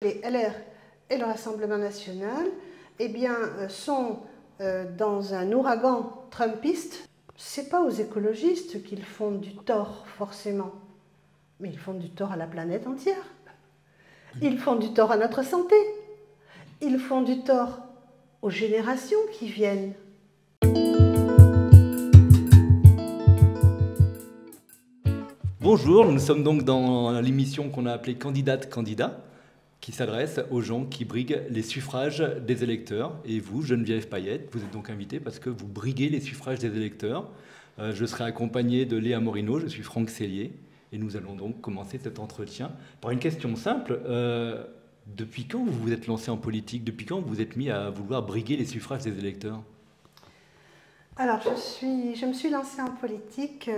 Les LR et le Rassemblement national eh bien, sont dans un ouragan trumpiste. Ce n'est pas aux écologistes qu'ils font du tort forcément, mais ils font du tort à la planète entière. Ils font du tort à notre santé. Ils font du tort aux générations qui viennent. Bonjour, nous sommes donc dans l'émission qu'on a appelée Candidate-Candidat, qui s'adresse aux gens qui briguent les suffrages des électeurs. Et vous, Geneviève Payette, vous êtes donc invitée parce que vous briguez les suffrages des électeurs. Je serai accompagné de Léa Morino, je suis Franck Cellier, et nous allons donc commencer cet entretien par une question simple. Depuis quand vous vous êtes lancé en politique? Depuis quand vous vous êtes mis à vouloir briguer les suffrages des électeurs? Alors, je me suis lancée en politique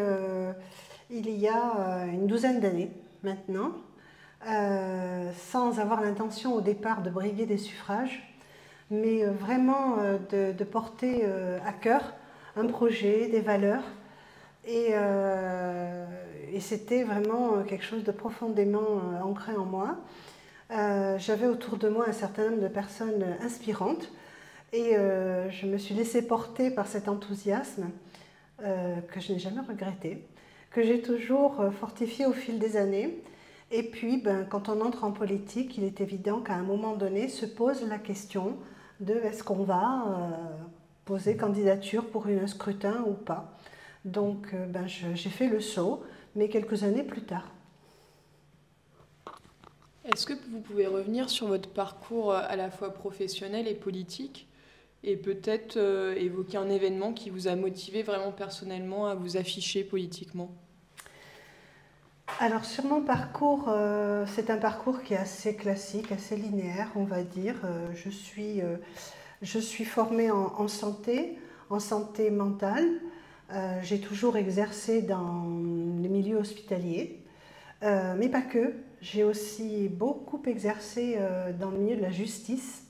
il y a une douzaine d'années maintenant, sans avoir l'intention au départ de briguer des suffrages, mais vraiment de porter à cœur un projet, des valeurs. Et c'était vraiment quelque chose de profondément ancré en moi. J'avais autour de moi un certain nombre de personnes inspirantes et je me suis laissée porter par cet enthousiasme que je n'ai jamais regretté, que j'ai toujours fortifié au fil des années. Et puis, quand on entre en politique, il est évident qu'à un moment donné se pose la question de est-ce qu'on va poser candidature pour un scrutin ou pas. Donc, j'ai fait le saut, mais quelques années plus tard. Est-ce que vous pouvez revenir sur votre parcours à la fois professionnel et politique et peut-être évoquer un événement qui vous a motivé vraiment personnellement à vous afficher politiquement? Alors sur mon parcours, c'est un parcours qui est assez classique, assez linéaire, on va dire. Je suis formée en santé mentale. J'ai toujours exercé dans les milieux hospitaliers, mais pas que. J'ai aussi beaucoup exercé dans le milieu de la justice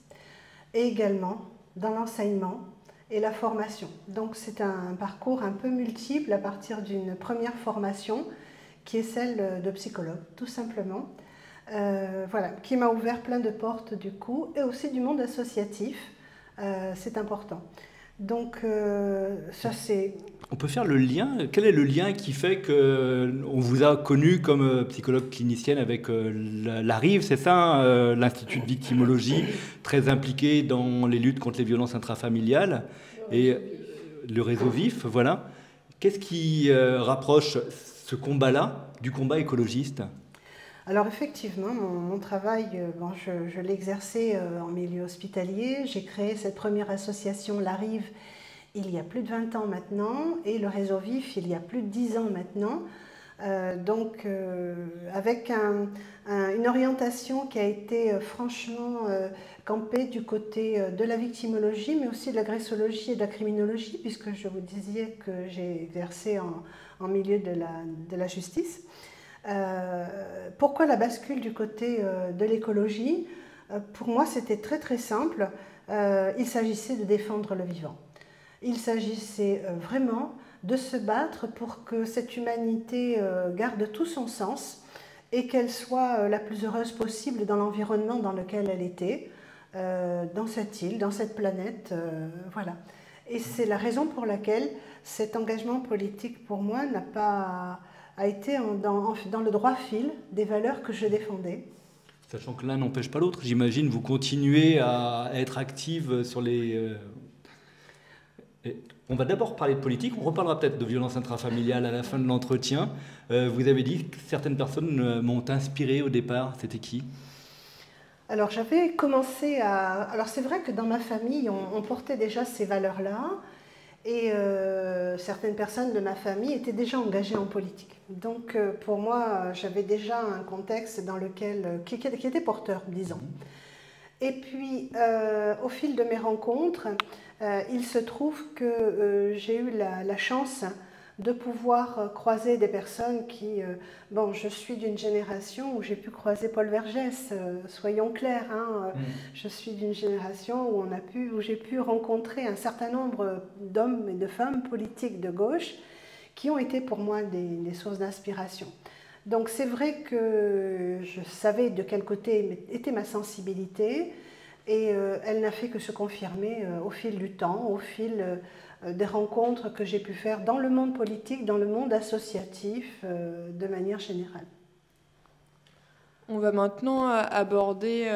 et également dans l'enseignement et la formation. Donc c'est un parcours un peu multiple à partir d'une première formation qui est celle de psychologue, tout simplement. Voilà, qui m'a ouvert plein de portes du coup, et aussi du monde associatif, c'est important. Donc ça c'est... On peut faire le lien. Quel est le lien qui fait qu'on vous a connu comme psychologue clinicienne avec l'ARIVE, c'est ça, l'Institut de victimologie, très impliqué dans les luttes contre les violences intrafamiliales et le réseau VIF, voilà. Qu'est-ce qui rapproche ce combat-là du combat écologiste? Alors effectivement, mon travail, je l'ai exercé en milieu hospitalier. J'ai créé cette première association, l'ARIVE, il y a plus de 20 ans maintenant, et le réseau VIF il y a plus de 10 ans maintenant. Avec une orientation qui a été franchement campée du côté de la victimologie, mais aussi de la graissologie et de la criminologie, puisque je vous disais que j'ai exercé en milieu de la justice. Pourquoi la bascule du côté de l'écologie? Pour moi, c'était très très simple. Il s'agissait de défendre le vivant. Il s'agissait vraiment de se battre pour que cette humanité garde tout son sens et qu'elle soit la plus heureuse possible dans l'environnement dans lequel elle était, dans cette île, dans cette planète, voilà. Et c'est la raison pour laquelle cet engagement politique pour moi a été dans le droit fil des valeurs que je défendais. Sachant que l'un n'empêche pas l'autre, j'imagine, vous continuez à être active sur les... On va d'abord parler de politique, on reparlera peut-être de violence intrafamiliale à la fin de l'entretien. Vous avez dit que certaines personnes m'ont inspiré au départ, c'était qui? Alors j'avais commencé à... Alors c'est vrai que dans ma famille, on portait déjà ces valeurs-là, et certaines personnes de ma famille étaient déjà engagées en politique. Donc pour moi, j'avais déjà un contexte dans lequel, qui était porteur, disons. Et puis, au fil de mes rencontres, il se trouve que j'ai eu la chance de pouvoir croiser des personnes qui... bon, je suis d'une génération où j'ai pu croiser Paul Vergès, soyons clairs. Hein, je suis d'une génération où j'ai pu rencontrer un certain nombre d'hommes et de femmes politiques de gauche qui ont été pour moi des sources d'inspiration. Donc c'est vrai que je savais de quel côté était ma sensibilité et elle n'a fait que se confirmer au fil du temps, au fil des rencontres que j'ai pu faire dans le monde politique, dans le monde associatif de manière générale. On va maintenant aborder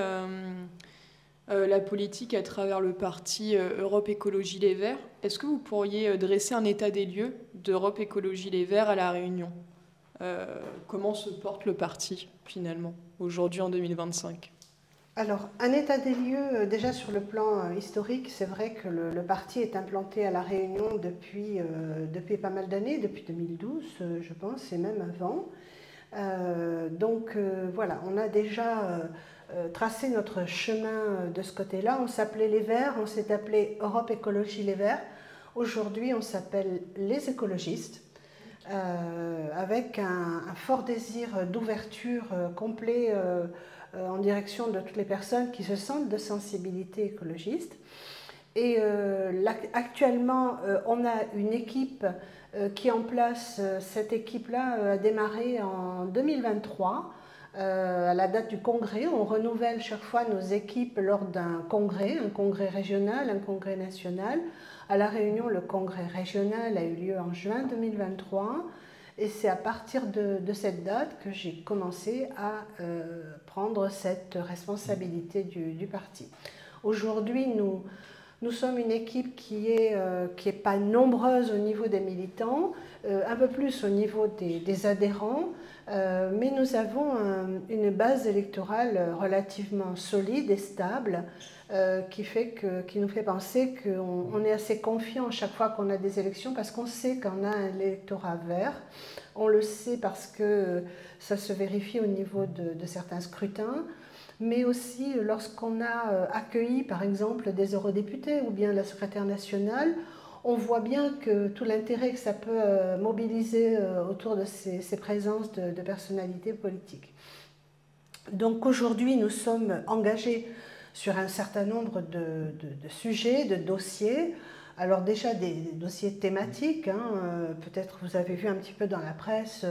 la politique à travers le parti Europe Écologie Les Verts. Est-ce que vous pourriez dresser un état des lieux d'Europe Écologie Les Verts à La Réunion ? Comment se porte le parti, finalement, aujourd'hui en 2025 ? Alors, un état des lieux, déjà sur le plan historique, c'est vrai que le parti est implanté à La Réunion depuis pas mal d'années, depuis 2012, je pense, et même avant. Donc, voilà, on a déjà tracé notre chemin de ce côté-là. On s'appelait Les Verts, on s'est appelé Europe Écologie Les Verts. Aujourd'hui, on s'appelle les écologistes. Avec un fort désir d'ouverture complet en direction de toutes les personnes qui se sentent de sensibilité écologiste. Et actuellement, on a une équipe qui est en place. Cette équipe-là a démarré en 2023. À la date du congrès, on renouvelle chaque fois nos équipes lors d'un congrès, un congrès régional, un congrès national. À La Réunion, le congrès régional a eu lieu en juin 2023 et c'est à partir de cette date que j'ai commencé à prendre cette responsabilité du parti. Aujourd'hui, nous sommes une équipe qui est pas nombreuse au niveau des militants, un peu plus au niveau des adhérents, mais nous avons une base électorale relativement solide et stable qui nous fait penser qu'on est assez confiant chaque fois qu'on a des élections parce qu'on sait qu'on a un électorat vert. On le sait parce que ça se vérifie au niveau de certains scrutins, mais aussi lorsqu'on a accueilli par exemple des eurodéputés ou bien la secrétaire nationale, on voit bien que tout l'intérêt que ça peut mobiliser autour de ces présences de personnalités politiques. Donc aujourd'hui, nous sommes engagés sur un certain nombre de sujets, de dossiers. Alors déjà des dossiers thématiques, peut-être vous avez vu un petit peu dans la presse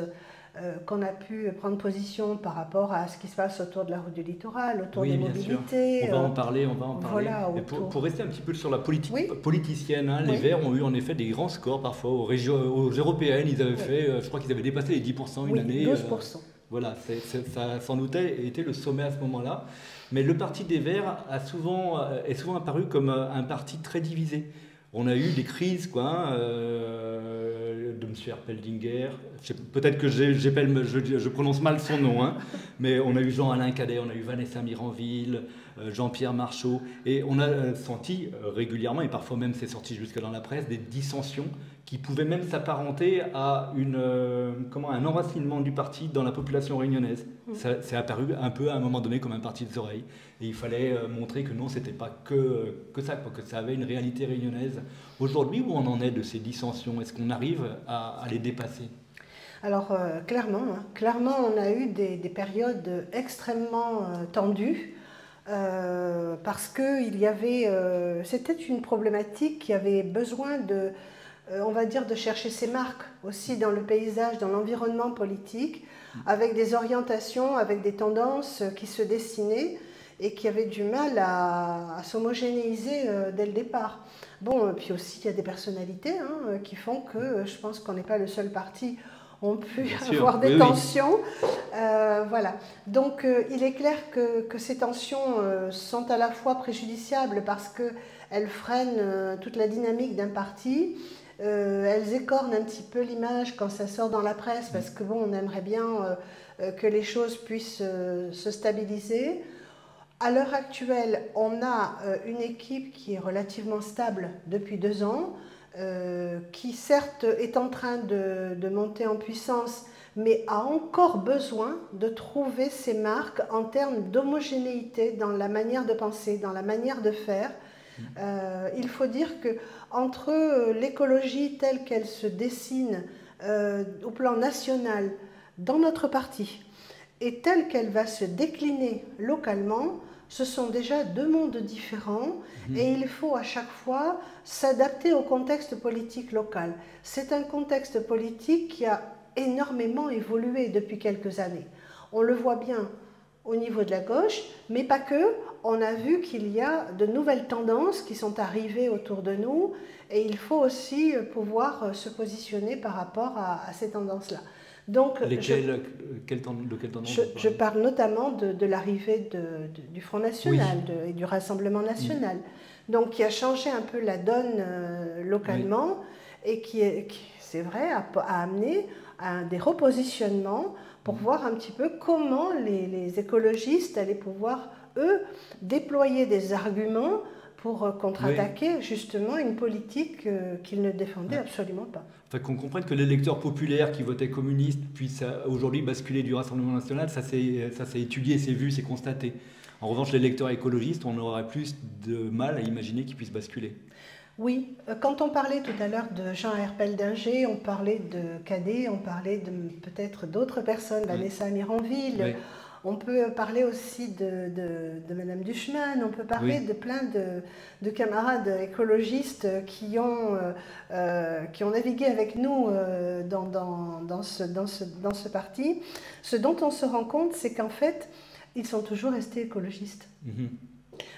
qu'on a pu prendre position par rapport à ce qui se passe autour de la route du littoral, autour des mobilités. Sûr. On va en parler. Voilà, pour rester un petit peu sur la politique politicienne, les Oui. Verts ont eu en effet des grands scores parfois aux européennes. Ils avaient fait, je crois qu'ils avaient dépassé les 10% une année. 12%. Voilà, ça a sans doute été le sommet à ce moment-là. Mais le parti des Verts est souvent apparu comme un parti très divisé. On a eu des crises, de M. Erpeldinger. Peut-être que je prononce mal son nom, mais on a eu Jean-Alain Cadet, on a eu Vanessa Miranville, Jean-Pierre Marchaud. Et on a senti régulièrement, et parfois même c'est sorti jusque dans la presse, des dissensions qui pouvaient même s'apparenter à un enracinement du parti dans la population réunionnaise. C'est apparu un peu à un moment donné comme un parti des oreilles. Et il fallait montrer que non, c'était pas que ça, que ça avait une réalité réunionnaise. Aujourd'hui, où on en est de ces dissensions? Est-ce qu'on arrive à les dépasser? Alors clairement, on a eu des périodes extrêmement tendues parce que c'était une problématique qui avait besoin on va dire, de chercher ses marques aussi dans le paysage, dans l'environnement politique, avec des orientations, avec des tendances qui se dessinaient et qui avaient du mal à s'homogénéiser dès le départ. Bon, puis aussi, il y a des personnalités qui font que je pense qu'on n'est pas le seul parti. On peut avoir des tensions. Voilà. Donc, il est clair que ces tensions sont à la fois préjudiciables parce qu'elles freinent toute la dynamique d'un parti. Elles écornent un petit peu l'image quand ça sort dans la presse parce que bon, on aimerait bien que les choses puissent se stabiliser. À l'heure actuelle, on a une équipe qui est relativement stable depuis 2 ans, qui certes est en train de monter en puissance, mais a encore besoin de trouver ses marques en termes d'homogénéité dans la manière de penser, dans la manière de faire. Il faut dire que entre l'écologie telle qu'elle se dessine au plan national dans notre parti et telle qu'elle va se décliner localement, ce sont déjà 2 mondes différents et il faut à chaque fois s'adapter au contexte politique local. C'est un contexte politique qui a énormément évolué depuis quelques années. On le voit bien au niveau de la gauche, mais pas que. On a vu qu'il y a de nouvelles tendances qui sont arrivées autour de nous et il faut aussi pouvoir se positionner par rapport à ces tendances-là. Donc, de quelle tendance je parle notamment de l'arrivée du Front National et du Rassemblement National, donc qui a changé un peu la donne localement et qui c'est vrai, a amené à des repositionnements pour voir un petit peu comment les écologistes allaient pouvoir, eux, déployer des arguments pour contre-attaquer justement une politique qu'ils ne défendaient absolument pas. Enfin, qu'on comprenne que l'électeur populaire qui votait communiste puisse aujourd'hui basculer du Rassemblement National, ça s'est étudié, c'est vu, c'est constaté. En revanche, l'électeur écologiste, on aurait plus de mal à imaginer qu'il puisse basculer. Oui, quand on parlait tout à l'heure de Jean Herpel-Dinger, on parlait de Cadet, on parlait de peut-être d'autres personnes, Vanessa Mironville, on peut parler aussi de Madame Duchemin, on peut parler de plein de camarades écologistes qui ont navigué avec nous dans ce parti. Ce dont on se rend compte, c'est qu'en fait, ils sont toujours restés écologistes.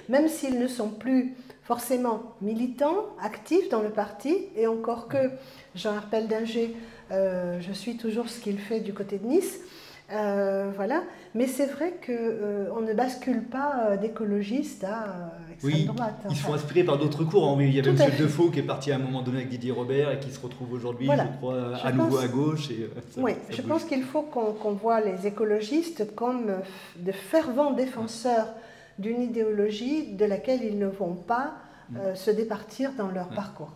Même s'ils ne sont plus forcément militants, actifs dans le parti, et encore que Jean Herpel-Dinger, je suis toujours ce qu'il fait du côté de Nice, voilà. Mais c'est vrai qu'on ne bascule pas d'écologistes à extrême droite. Ils sont inspirés par d'autres courants. Il y avait M. Defoe qui est parti à un moment donné avec Didier Robert et qui se retrouve aujourd'hui, je crois, à nouveau à gauche. Je pense qu'il faut qu'on voit les écologistes comme de fervents défenseurs d'une idéologie de laquelle ils ne vont pas se départir dans leur parcours.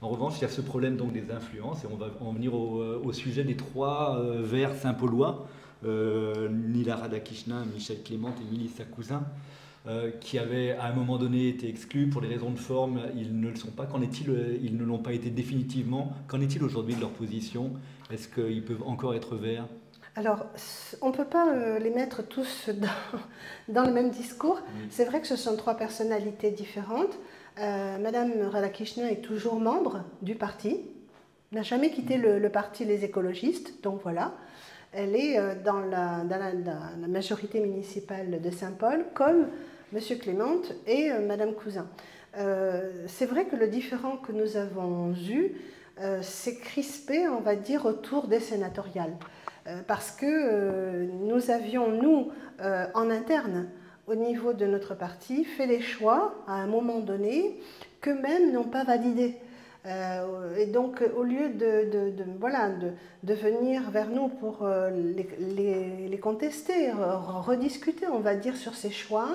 En revanche, il y a ce problème donc des influences, et on va en venir au sujet des trois verts Saint-Paulois, Nila Radhakrishnan, Michel Clément et Mélissa Cousin, qui avaient à un moment donné été exclus pour des raisons de forme. Ils ne le sont pas. Qu'en est-il? Ils ne l'ont pas été définitivement. Qu'en est-il aujourd'hui de leur position? Est-ce qu'ils peuvent encore être verts? Alors, on ne peut pas les mettre tous dans le même discours. C'est vrai que ce sont trois personnalités différentes. Madame Radhakrishnan est toujours membre du parti, n'a jamais quitté le parti Les Écologistes, donc voilà. Elle est dans la majorité municipale de Saint-Paul, comme M. Clément et Madame Cousin. C'est vrai que le différend que nous avons eu s'est crispé, on va dire, autour des sénatoriales. Parce que nous avions, nous, en interne, au niveau de notre parti, fait les choix, à un moment donné, qu'eux-mêmes n'ont pas validés. Et donc, au lieu de venir vers nous pour les contester, rediscuter, on va dire, sur ces choix,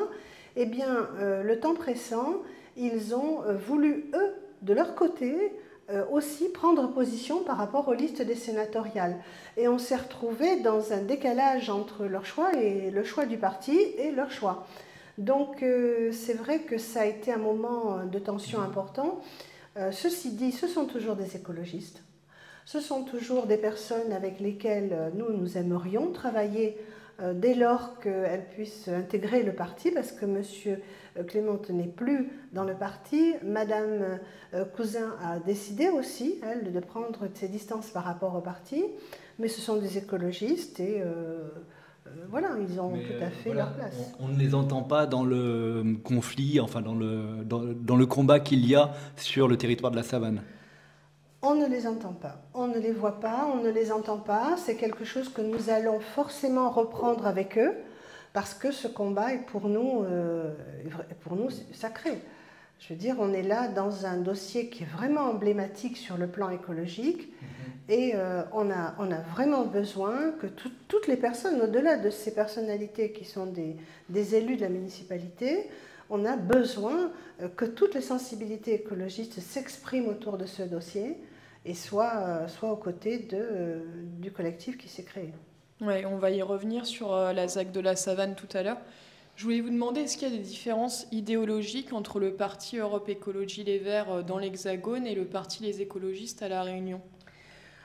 eh bien, le temps pressant, ils ont voulu, eux, de leur côté, aussi prendre position par rapport aux listes des sénatoriales. Et on s'est retrouvé dans un décalage entre leur choix et le choix du parti et leur choix. Donc c'est vrai que ça a été un moment de tension important. Ceci dit, ce sont toujours des écologistes. Ce sont toujours des personnes avec lesquelles nous aimerions travailler dès lors qu'elles puissent intégrer le parti, parce que M. Clément n'est plus dans le parti. Madame Cousin a décidé aussi, elle, de prendre ses distances par rapport au parti, mais ce sont des écologistes et voilà, ils ont tout à fait leur place. On ne les entend pas dans le conflit, enfin dans le combat qu'il y a sur le territoire de la Savane. On ne les entend pas, on ne les voit pas, on ne les entend pas. C'est quelque chose que nous allons forcément reprendre avec eux, parce que ce combat est pour nous sacré. Je veux dire, on est là dans un dossier qui est vraiment emblématique sur le plan écologique, et on a vraiment besoin que toutes les personnes, au-delà de ces personnalités qui sont des élus de la municipalité, on a besoin que toutes les sensibilités écologistes s'expriment autour de ce dossier et soient aux côtés du collectif qui s'est créé. Ouais, on va y revenir sur la ZAC de la Savane tout à l'heure. Je voulais vous demander, est-ce qu'il y a des différences idéologiques entre le parti Europe Écologie Les Verts dans l'Hexagone et le parti Les Écologistes à La Réunion?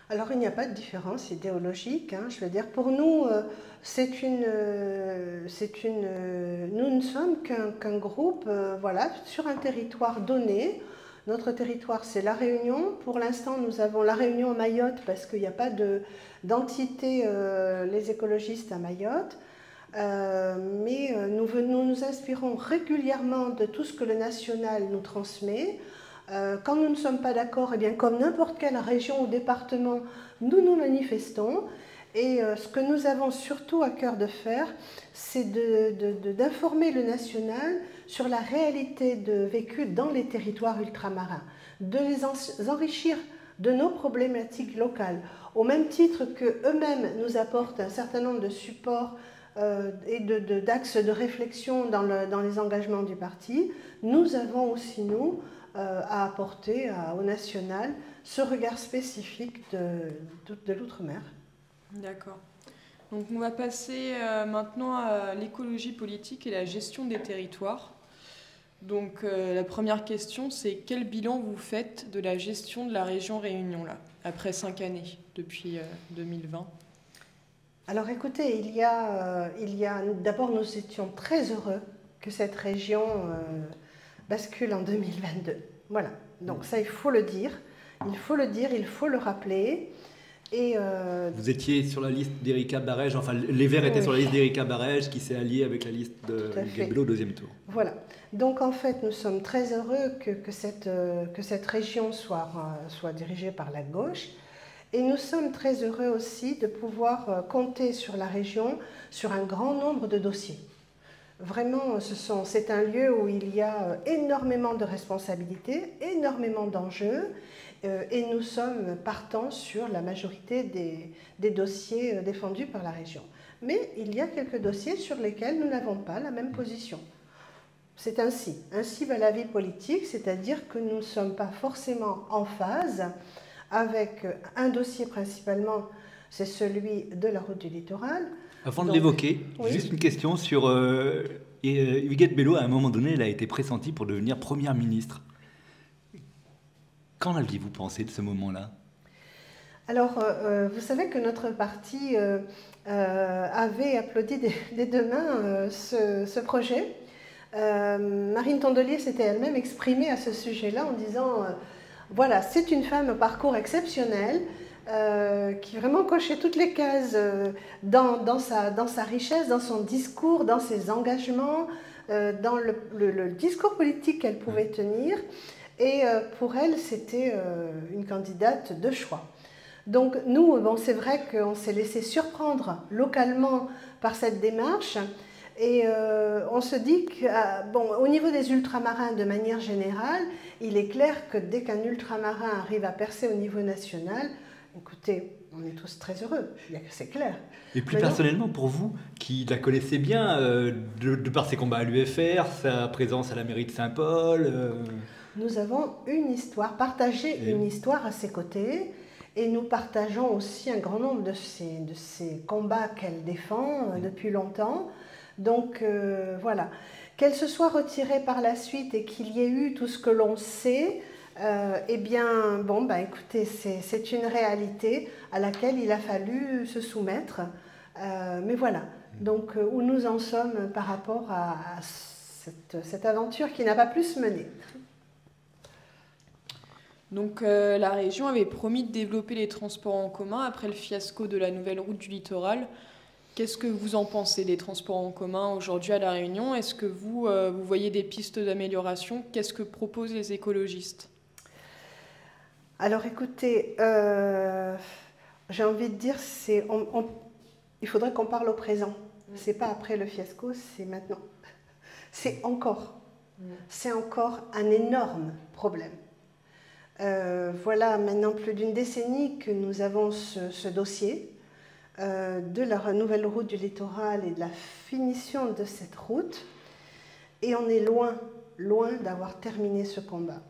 Alors, il n'y a pas de différence idéologique. Je veux dire, pour nous, nous ne sommes qu'un groupe, voilà, sur un territoire donné, Notre territoire, c'est La Réunion. Pour l'instant, nous avons La Réunion Mayotte parce qu'il n'y a pas d'entité, les écologistes à Mayotte. Mais nous nous inspirons régulièrement de tout ce que le national nous transmet. Quand nous ne sommes pas d'accord, eh bien, comme n'importe quelle région ou département, nous nous manifestons. Et ce que nous avons surtout à cœur de faire, c'est d'informer le national sur la réalité de vécu dans les territoires ultramarins, de les enrichir de nos problématiques locales, au même titre qu'eux-mêmes nous apportent un certain nombre de supports et d'axes de réflexion dans les engagements du parti. Nous avons aussi, nous, à apporter au national ce regard spécifique de l'outre-mer. D'accord. Donc on va passer maintenant à l'écologie politique et la gestion des territoires. Donc la première question, c'est quel bilan vous faites de la gestion de la région Réunion, là, après 5 années, depuis 2020? Alors écoutez, d'abord nous étions très heureux que cette région bascule en 2022. Voilà, donc ça il faut le dire, il faut le rappeler. Et vous étiez sur la liste d'Erika Barège, enfin les Verts étaient sur la liste d'Erika Barège qui s'est alliée avec la liste de Guebelo au deuxième tour. Voilà, donc en fait nous sommes très heureux que cette région soit dirigée par la gauche. Et nous sommes très heureux aussi de pouvoir compter sur la région, sur un grand nombre de dossiers. Vraiment, c'est un lieu où il y a énormément de responsabilités, énormément d'enjeux, et nous sommes partants sur la majorité des dossiers défendus par la région. Mais il y a quelques dossiers sur lesquels nous n'avons pas la même position. C'est ainsi. Ainsi va la vie politique, c'est-à-dire que nous ne sommes pas forcément en phase avec un dossier principalement, c'est celui de la route du littoral. Avant de l'évoquer, oui. Juste une question sur Huguette Bello. À un moment donné, elle a été pressentie pour devenir première ministre. Qu'en aviez-vous pensé de ce moment-là? Alors, vous savez que notre parti avait applaudi des deux mains ce projet. Marine Tondelier s'était elle-même exprimée à ce sujet-là en disant voilà, c'est une femme au parcours exceptionnel qui vraiment cochait toutes les cases dans sa richesse, dans son discours, dans ses engagements, dans le discours politique qu'elle pouvait tenir. Et pour elle, c'était une candidate de choix. Donc nous, bon, c'est vrai qu'on s'est laissé surprendre localement par cette démarche. Et on se dit qu'au niveau des ultramarins, de manière générale, il est clair que dès qu'un ultramarin arrive à percer au niveau national, écoutez, on est tous très heureux, c'est clair. Et plus personnellement, pour vous, qui la connaissez bien, de par ses combats à l'UFR, sa présence à la mairie de Saint-Paul... Nous avons une histoire, partagé une histoire à ses côtés, et nous partageons aussi un grand nombre de ces combats qu'elle défend depuis longtemps. Donc voilà, qu'elle se soit retirée par la suite et qu'il y ait eu tout ce que l'on sait, eh bien, bon, bah, écoutez, c'est une réalité à laquelle il a fallu se soumettre. Mais voilà, donc où nous en sommes par rapport à cette aventure qui n'a pas pu se mener. Donc la région avait promis de développer les transports en commun après le fiasco de la nouvelle route du littoral. Qu'est-ce que vous en pensez des transports en commun aujourd'hui à La Réunion? Est-ce que vous voyez des pistes d'amélioration? Qu'est-ce que proposent les écologistes? Alors écoutez, j'ai envie de dire, il faudrait qu'on parle au présent. C'est pas après le fiasco, c'est maintenant. C'est encore un énorme problème. Voilà maintenant plus d'une décennie que nous avons ce dossier de la nouvelle route du littoral et de la finition de cette route, et on est loin d'avoir terminé ce combat.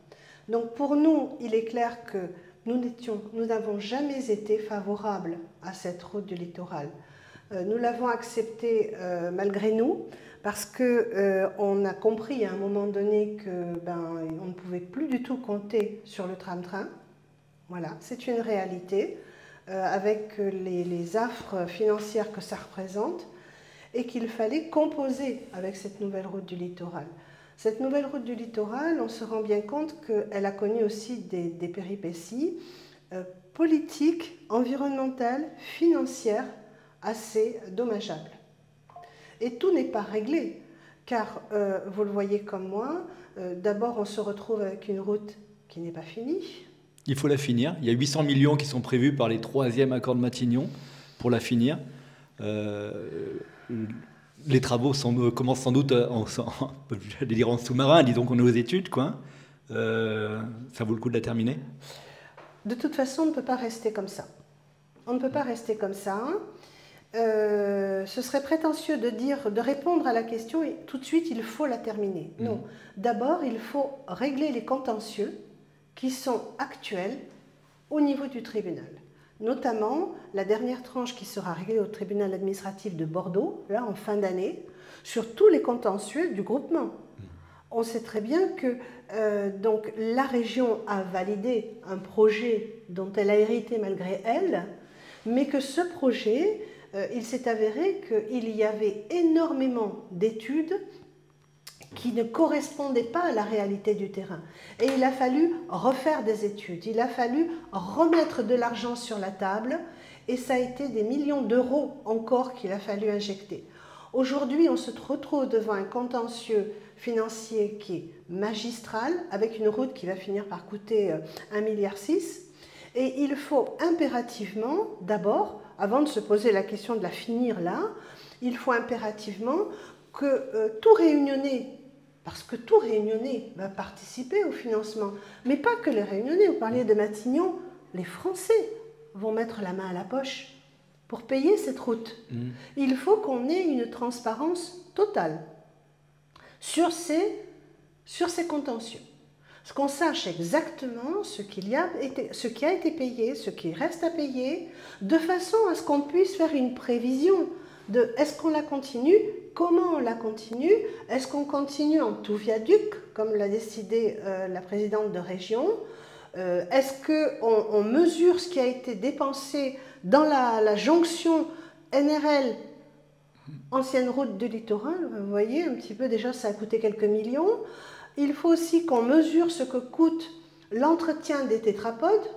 Donc pour nous, il est clair que nous n'avons jamais été favorables à cette route du littoral. Nous l'avons acceptée malgré nous, parce qu'on a compris à un moment donné qu'on ne pouvait plus du tout compter sur le tram-train. Voilà, c'est une réalité, avec les affres financières que ça représente, et qu'il fallait composer avec cette nouvelle route du littoral. Cette nouvelle route du littoral, on se rend bien compte qu'elle a connu aussi des péripéties politiques, environnementales, financières assez dommageables. Et tout n'est pas réglé, car vous le voyez comme moi, d'abord on se retrouve avec une route qui n'est pas finie. Il faut la finir. Il y a 800 millions qui sont prévus par les 3e accords de Matignon pour la finir. Les travaux commencent sans doute j'allais dire en sous-marin, disons qu'on est aux études, quoi. Ça vaut le coup de la terminer? De toute façon, on ne peut pas rester comme ça. On ne peut pas rester comme ça. Ce serait prétentieux de répondre à la question et tout de suite il faut la terminer. Non. D'abord, il faut régler les contentieux qui sont actuels au niveau du tribunal. Notamment la dernière tranche qui sera réglée au tribunal administratif de Bordeaux, là en fin d'année, sur tous les contentieux du groupement. On sait très bien que donc, la région a validé un projet dont elle a hérité malgré elle, mais que ce projet, il s'est avéré qu'il y avait énormément d'études qui ne correspondaient pas à la réalité du terrain. Et il a fallu refaire des études, il a fallu remettre de l'argent sur la table, et ça a été des millions d'euros encore qu'il a fallu injecter. Aujourd'hui, on se retrouve devant un contentieux financier qui est magistral, avec une route qui va finir par coûter 1,6 milliard. Et il faut impérativement, d'abord, avant de se poser la question de la finir là, il faut impérativement que tout Réunionnais, parce que tout Réunionnais va participer au financement, mais pas que les Réunionnais, vous parliez de Matignon, les Français vont mettre la main à la poche pour payer cette route. Il faut qu'on ait une transparence totale sur ces contentieux. Qu'on sache exactement ce qui a été payé, ce qui reste à payer, de façon à ce qu'on puisse faire une prévision de est-ce qu'on la continue, comment on la continue, est-ce qu'on continue en tout viaduc, comme l'a décidé la présidente de région, est-ce qu'on mesure ce qui a été dépensé dans la jonction NRL, ancienne route du littoral, vous voyez un petit peu déjà ça a coûté quelques millions. Il faut aussi qu'on mesure ce que coûte l'entretien des tétrapodes.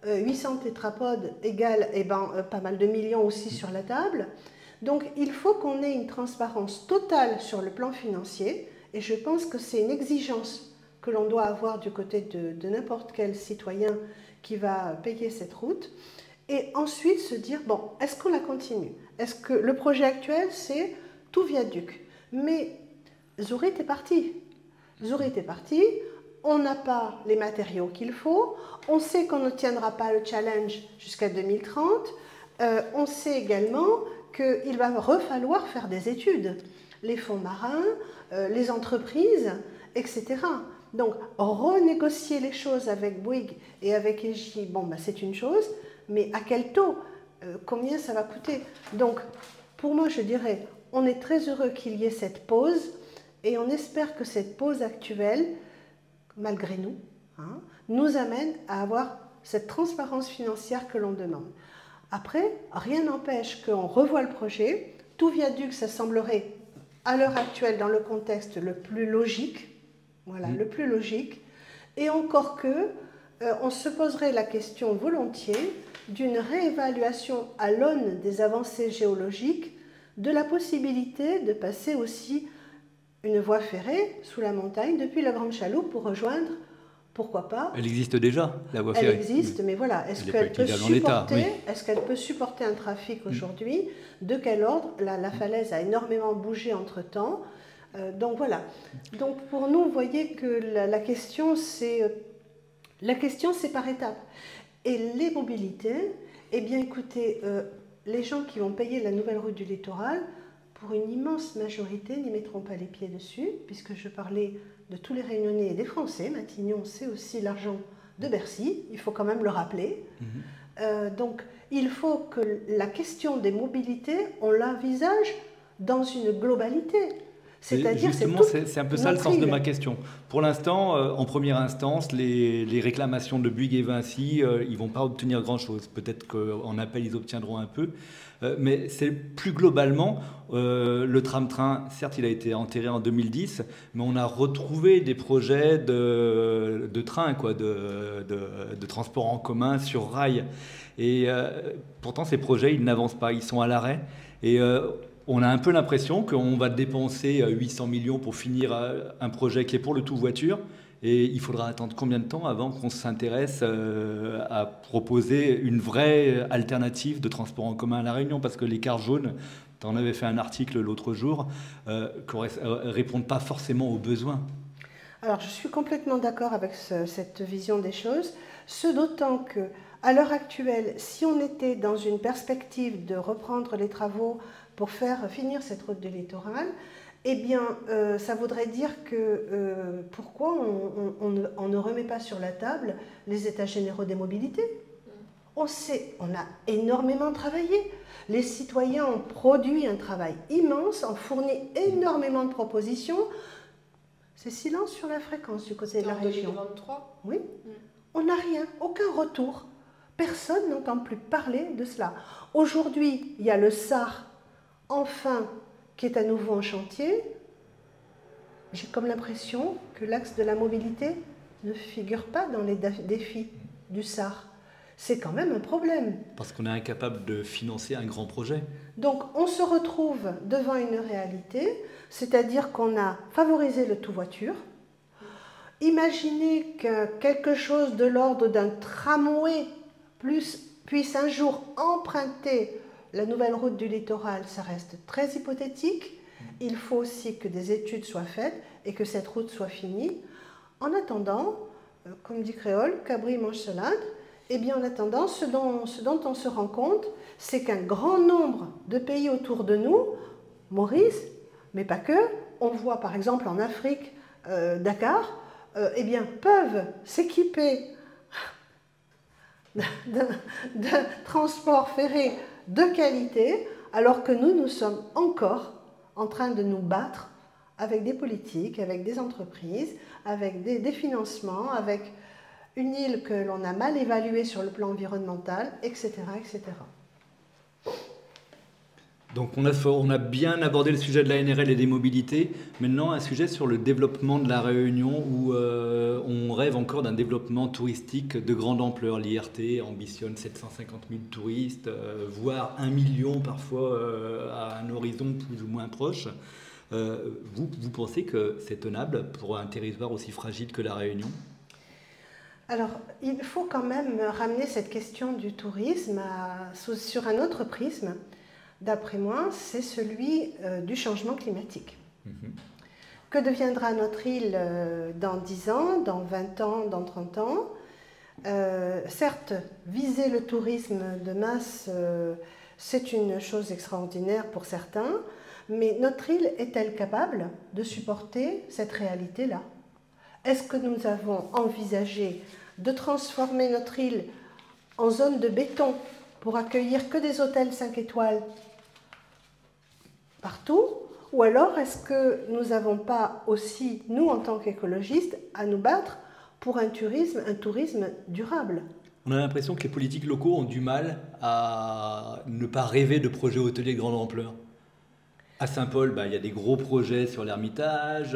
800 tétrapodes égale pas mal de millions aussi sur la table. Donc il faut qu'on ait une transparence totale sur le plan financier et je pense que c'est une exigence que l'on doit avoir du côté de n'importe quel citoyen qui va payer cette route. Et ensuite se dire, bon, est-ce qu'on la continue? Est-ce que le projet actuel, c'est tout viaduc? Mais Zurich est parti. Zurich est parti, on n'a pas les matériaux qu'il faut, on sait qu'on ne tiendra pas le challenge jusqu'à 2030, on sait également qu'il va falloir faire des études, les fonds marins, les entreprises, etc. Donc, renégocier les choses avec Bouygues et avec Engie, bon, bah, c'est une chose, mais à quel taux? Combien ça va coûter? Donc, pour moi, je dirais, on est très heureux qu'il y ait cette pause, et on espère que cette pause actuelle, malgré nous, nous amène à avoir cette transparence financière que l'on demande. Après, rien n'empêche qu'on revoie le projet. Tout viaduc, ça semblerait, à l'heure actuelle, dans le contexte le plus logique. Voilà, le plus logique. Et encore que, on se poserait la question volontiers d'une réévaluation à l'aune des avancées géologiques de la possibilité de passer aussi une voie ferrée sous la montagne depuis la Grande Chaloupe pour rejoindre, pourquoi pas. Elle existe déjà, la voie ferrée. Elle existe, mais voilà, est-ce qu'elle peut supporter un trafic aujourd'hui? De quel ordre? La falaise a énormément bougé entre-temps. Donc voilà. Donc pour nous, vous voyez que la question, c'est par étapes. Et les mobilités, eh bien écoutez, les gens qui vont payer la nouvelle route du littoral, pour une immense majorité, n'y mettront pas les pieds dessus, puisque je parlais de tous les Réunionnais et des Français. Matignon, c'est aussi l'argent de Bercy, il faut quand même le rappeler. Donc, il faut que la question des mobilités, on l'envisage dans une globalité. C'est-à-dire, justement, c'est un peu ça le sens de ma question. Pour l'instant, en première instance, les réclamations de Bouygues et Vinci, ils ne vont pas obtenir grand-chose. Peut-être qu'en appel, ils obtiendront un peu. Mais c'est plus globalement, le tram-train, certes, il a été enterré en 2010, mais on a retrouvé des projets de train, quoi, de transport en commun sur rail. Et pourtant, ces projets, ils n'avancent pas, ils sont à l'arrêt. Et on a un peu l'impression qu'on va dépenser 800 millions pour finir un projet qui est pour le tout voiture. Et il faudra attendre combien de temps avant qu'on s'intéresse à proposer une vraie alternative de transport en commun à La Réunion? Parce que les cars jaunes, tu en avais fait un article l'autre jour, répondent pas forcément aux besoins. Alors, je suis complètement d'accord avec cette vision des choses, ce d'autant que, à l'heure actuelle, si on était dans une perspective de reprendre les travaux pour faire finir cette route du littoral, eh bien, ça voudrait dire que pourquoi on ne remet pas sur la table les états généraux des mobilités? On a énormément travaillé. Les citoyens ont produit un travail immense, ont fourni énormément de propositions. C'est silence sur la fréquence du côté de la région. 2023 ? Oui. On n'a rien, aucun retour. Personne n'entend plus parler de cela. Aujourd'hui, il y a le SAR, enfin, qui est à nouveau en chantier. J'ai comme l'impression que l'axe de la mobilité ne figure pas dans les défis du SAR. C'est quand même un problème. Parce qu'on est incapable de financer un grand projet. Donc on se retrouve devant une réalité, c'est-à-dire qu'on a favorisé le tout-voiture. Imaginez que quelque chose de l'ordre d'un tramway puisse un jour emprunter la nouvelle route du littoral, ça reste très hypothétique. Il faut aussi que des études soient faites et que cette route soit finie. En attendant, comme dit Créole, cabri mange salade. Eh bien, en attendant, ce dont on se rend compte, c'est qu'un grand nombre de pays autour de nous, Maurice, mais pas que, on voit par exemple en Afrique, Dakar, eh bien, peuvent s'équiper d'un transport ferré de qualité, alors que nous sommes encore en train de nous battre avec des politiques, avec des entreprises, avec des financements, avec une île que l'on a mal évaluée sur le plan environnemental, etc., etc. Donc on a bien abordé le sujet de la NRL et des mobilités. Maintenant, un sujet sur le développement de la Réunion où on rêve encore d'un développement touristique de grande ampleur. L'IRT ambitionne 750 000 touristes, voire 1 million parfois à un horizon plus ou moins proche. Vous pensez que c'est tenable pour un territoire aussi fragile que la Réunion ? Alors, il faut quand même ramener cette question du tourisme sur un autre prisme. D'après moi, c'est celui du changement climatique. Que deviendra notre île dans 10 ans, dans 20 ans, dans 30 ans? Certes, viser le tourisme de masse, c'est une chose extraordinaire pour certains, mais notre île est-elle capable de supporter cette réalité-là? Est-ce que nous avons envisagé de transformer notre île en zone de béton pour accueillir que des hôtels 5 étoiles partout? Ou alors est-ce que nous n'avons pas aussi, nous en tant qu'écologistes, à nous battre pour un tourisme durable? On a l'impression que les politiques locaux ont du mal à ne pas rêver de projets hôteliers de grande ampleur. À Saint-Paul, il y a des gros projets sur l'Ermitage.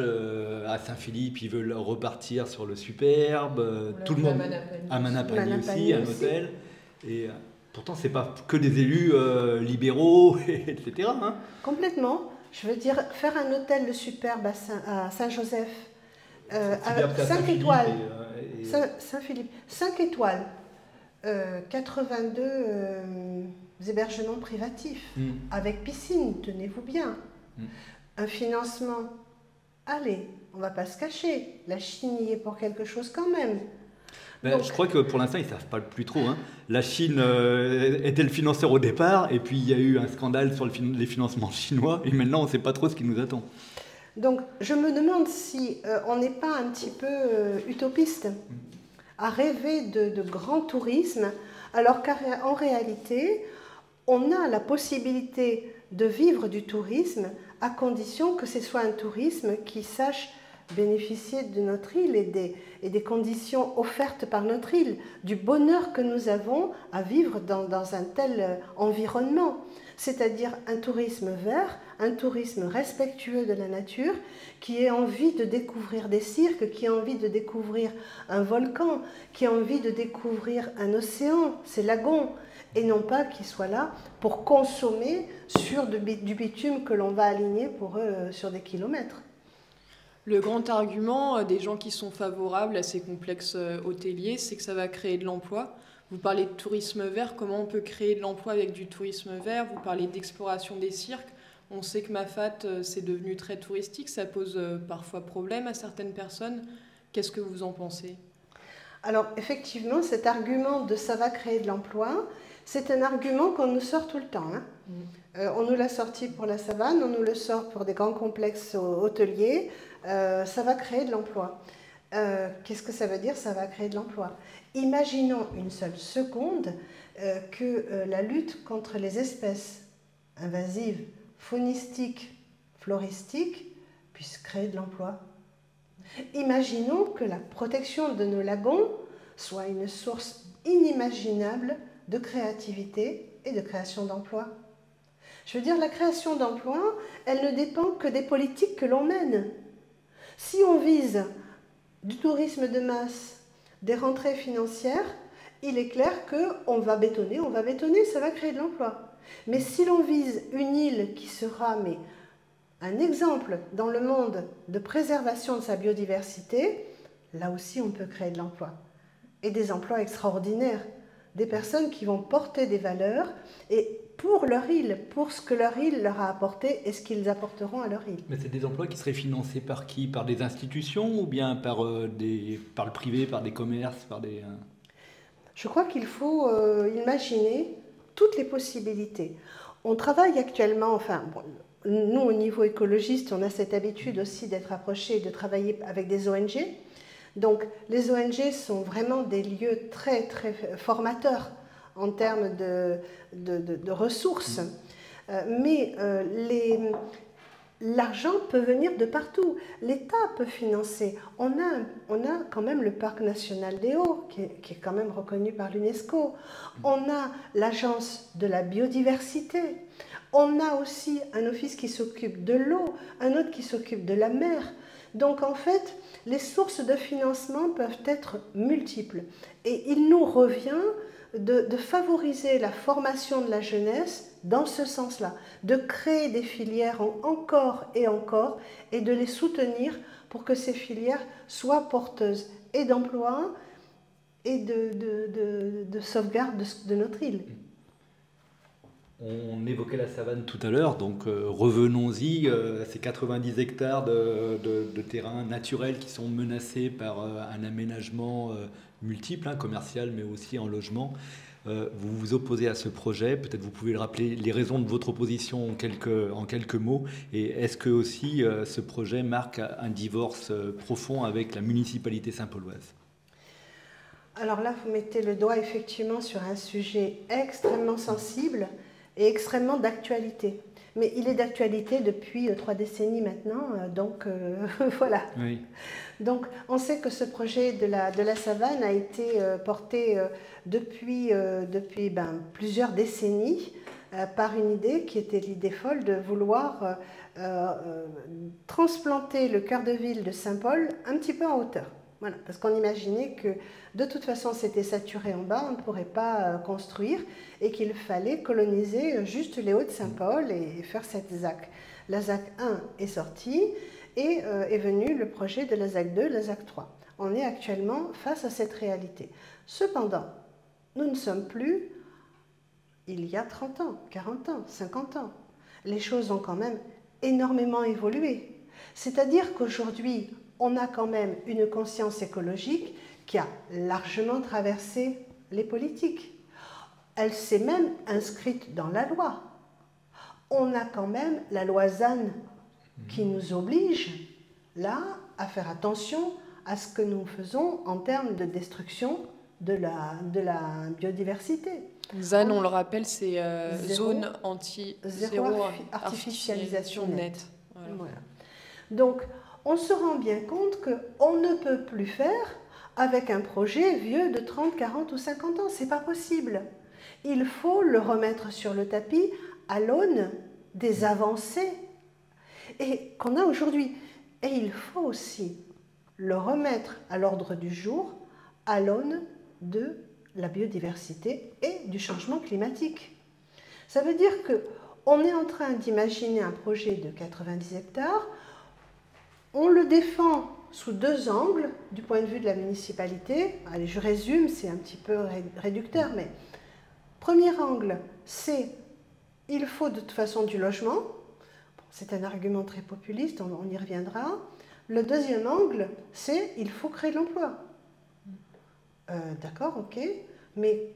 À Saint-Philippe, ils veulent repartir sur le Superbe. Tout le monde. À Manapani aussi, un hôtel. Et pourtant, c'est pas que des élus libéraux, etc. Hein. Complètement. Je veux dire, faire un hôtel le Superbe à Saint-Joseph, à 5 étoiles. Saint-Philippe, 5 étoiles. 82 hébergements privatifs, avec piscine, tenez-vous bien. Un financement, allez, on ne va pas se cacher, la Chine y est pour quelque chose quand même. Donc, je crois que pour l'instant, ils ne savent pas plus trop. Hein. La Chine était le financeur au départ, et puis il y a eu un scandale sur les financements chinois, et maintenant on ne sait pas trop ce qui nous attend. Donc je me demande si on n'est pas un petit peu utopiste à rêver de grand tourisme, alors qu'en réalité, on a la possibilité de vivre du tourisme à condition que ce soit un tourisme qui sache bénéficier de notre île et des conditions offertes par notre île, du bonheur que nous avons à vivre dans un tel environnement. C'est-à-dire un tourisme vert, un tourisme respectueux de la nature, qui ait envie de découvrir des cirques, qui ait envie de découvrir un volcan, qui ait envie de découvrir un océan, ces lagons, et non pas qui soit là pour consommer sur du bitume que l'on va aligner pour eux sur des kilomètres. Le grand argument des gens qui sont favorables à ces complexes hôteliers, c'est que ça va créer de l'emploi. Vous parlez de tourisme vert, comment on peut créer de l'emploi avec du tourisme vert? Vous parlez d'exploration des cirques. On sait que Mafate, c'est devenu très touristique, ça pose parfois problème à certaines personnes. Qu'est-ce que vous en pensez? Alors effectivement, cet argument de ça va créer de l'emploi, c'est un argument qu'on nous sort tout le temps. On nous l'a sorti pour la savane, on nous le sort pour des grands complexes hôteliers. Ça va créer de l'emploi. Qu'est-ce que ça veut dire, ça va créer de l'emploi? Imaginons une seule seconde que la lutte contre les espèces invasives, faunistiques, floristiques puisse créer de l'emploi. Imaginons que la protection de nos lagons soit une source inimaginable de créativité et de création d'emplois. Je veux dire, la création d'emplois, elle ne dépend que des politiques que l'on mène. Si on vise du tourisme de masse, des rentrées financières, il est clair qu'on va bétonner, ça va créer de l'emploi. Mais si l'on vise une île qui sera un exemple dans le monde de préservation de sa biodiversité, là aussi on peut créer de l'emploi. Et des emplois extraordinaires, des personnes qui vont porter des valeurs et pour leur île, pour ce que leur île leur a apporté et ce qu'ils apporteront à leur île. Mais c'est des emplois qui seraient financés par qui? Par des institutions ou bien par le privé, par des commerces, par des... Je crois qu'il faut imaginer toutes les possibilités. On travaille actuellement, nous au niveau écologiste, on a cette habitude aussi d'être approchés, de travailler avec des ONG. Donc les ONG sont vraiment des lieux très très formateurs en termes de ressources. Mais l'argent peut venir de partout. L'État peut financer. On a quand même le parc national des Hauts, qui est quand même reconnu par l'UNESCO. On a l'agence de la biodiversité. On a aussi un office qui s'occupe de l'eau, un autre qui s'occupe de la mer. Donc en fait, les sources de financement peuvent être multiples. Et il nous revient de favoriser la formation de la jeunesse dans ce sens-là, de créer des filières encore et encore et de les soutenir pour que ces filières soient porteuses et d'emploi et de sauvegarde de notre île. On évoquait la savane tout à l'heure, donc revenons-y à ces 90 hectares de terrain naturel qui sont menacés par un aménagement multiple, commercial mais aussi en logement. Vous vous opposez à ce projet, peut-être vous pouvez le rappeler, les raisons de votre opposition en quelques mots, et est-ce que aussi ce projet marque un divorce profond avec la municipalité saint-pauloise? Alors là, vous mettez le doigt effectivement sur un sujet extrêmement sensible et extrêmement d'actualité. Mais il est d'actualité depuis 3 décennies maintenant, donc voilà. Oui. Donc on sait que ce projet de la savane a été porté depuis plusieurs décennies par une idée qui était l'idée folle de vouloir transplanter le cœur de ville de Saint-Paul un petit peu en hauteur. Voilà, parce qu'on imaginait que de toute façon c'était saturé en bas, on ne pourrait pas construire et qu'il fallait coloniser juste les Hauts de Saint-Paul et faire cette ZAC. La ZAC 1 est sortie et est venu le projet de la ZAC 2, la ZAC 3. On est actuellement face à cette réalité. Cependant, nous ne sommes plus il y a 30 ans, 40 ans, 50 ans. Les choses ont quand même énormément évolué. C'est-à-dire qu'aujourd'hui, on a quand même une conscience écologique qui a largement traversé les politiques. Elle s'est même inscrite dans la loi. On a quand même la loi ZAN qui nous oblige, là, à faire attention à ce que nous faisons en termes de destruction de la biodiversité. ZAN, on le rappelle, c'est zone zéro artificialisation nette. Voilà. Donc, on se rend bien compte qu'on ne peut plus faire avec un projet vieux de 30, 40 ou 50 ans. C'est pas possible. Il faut le remettre sur le tapis à l'aune des avancées et qu'on a aujourd'hui. Et il faut aussi le remettre à l'ordre du jour à l'aune de la biodiversité et du changement climatique. Ça veut dire qu'on est en train d'imaginer un projet de 90 hectares, on le défend sous deux angles du point de vue de la municipalité. Allez, je résume, c'est un petit peu réducteur, mais premier angle, c'est il faut de toute façon du logement. C'est un argument très populiste, on y reviendra. Le deuxième angle, c'est il faut créer de l'emploi. D'accord, ok, mais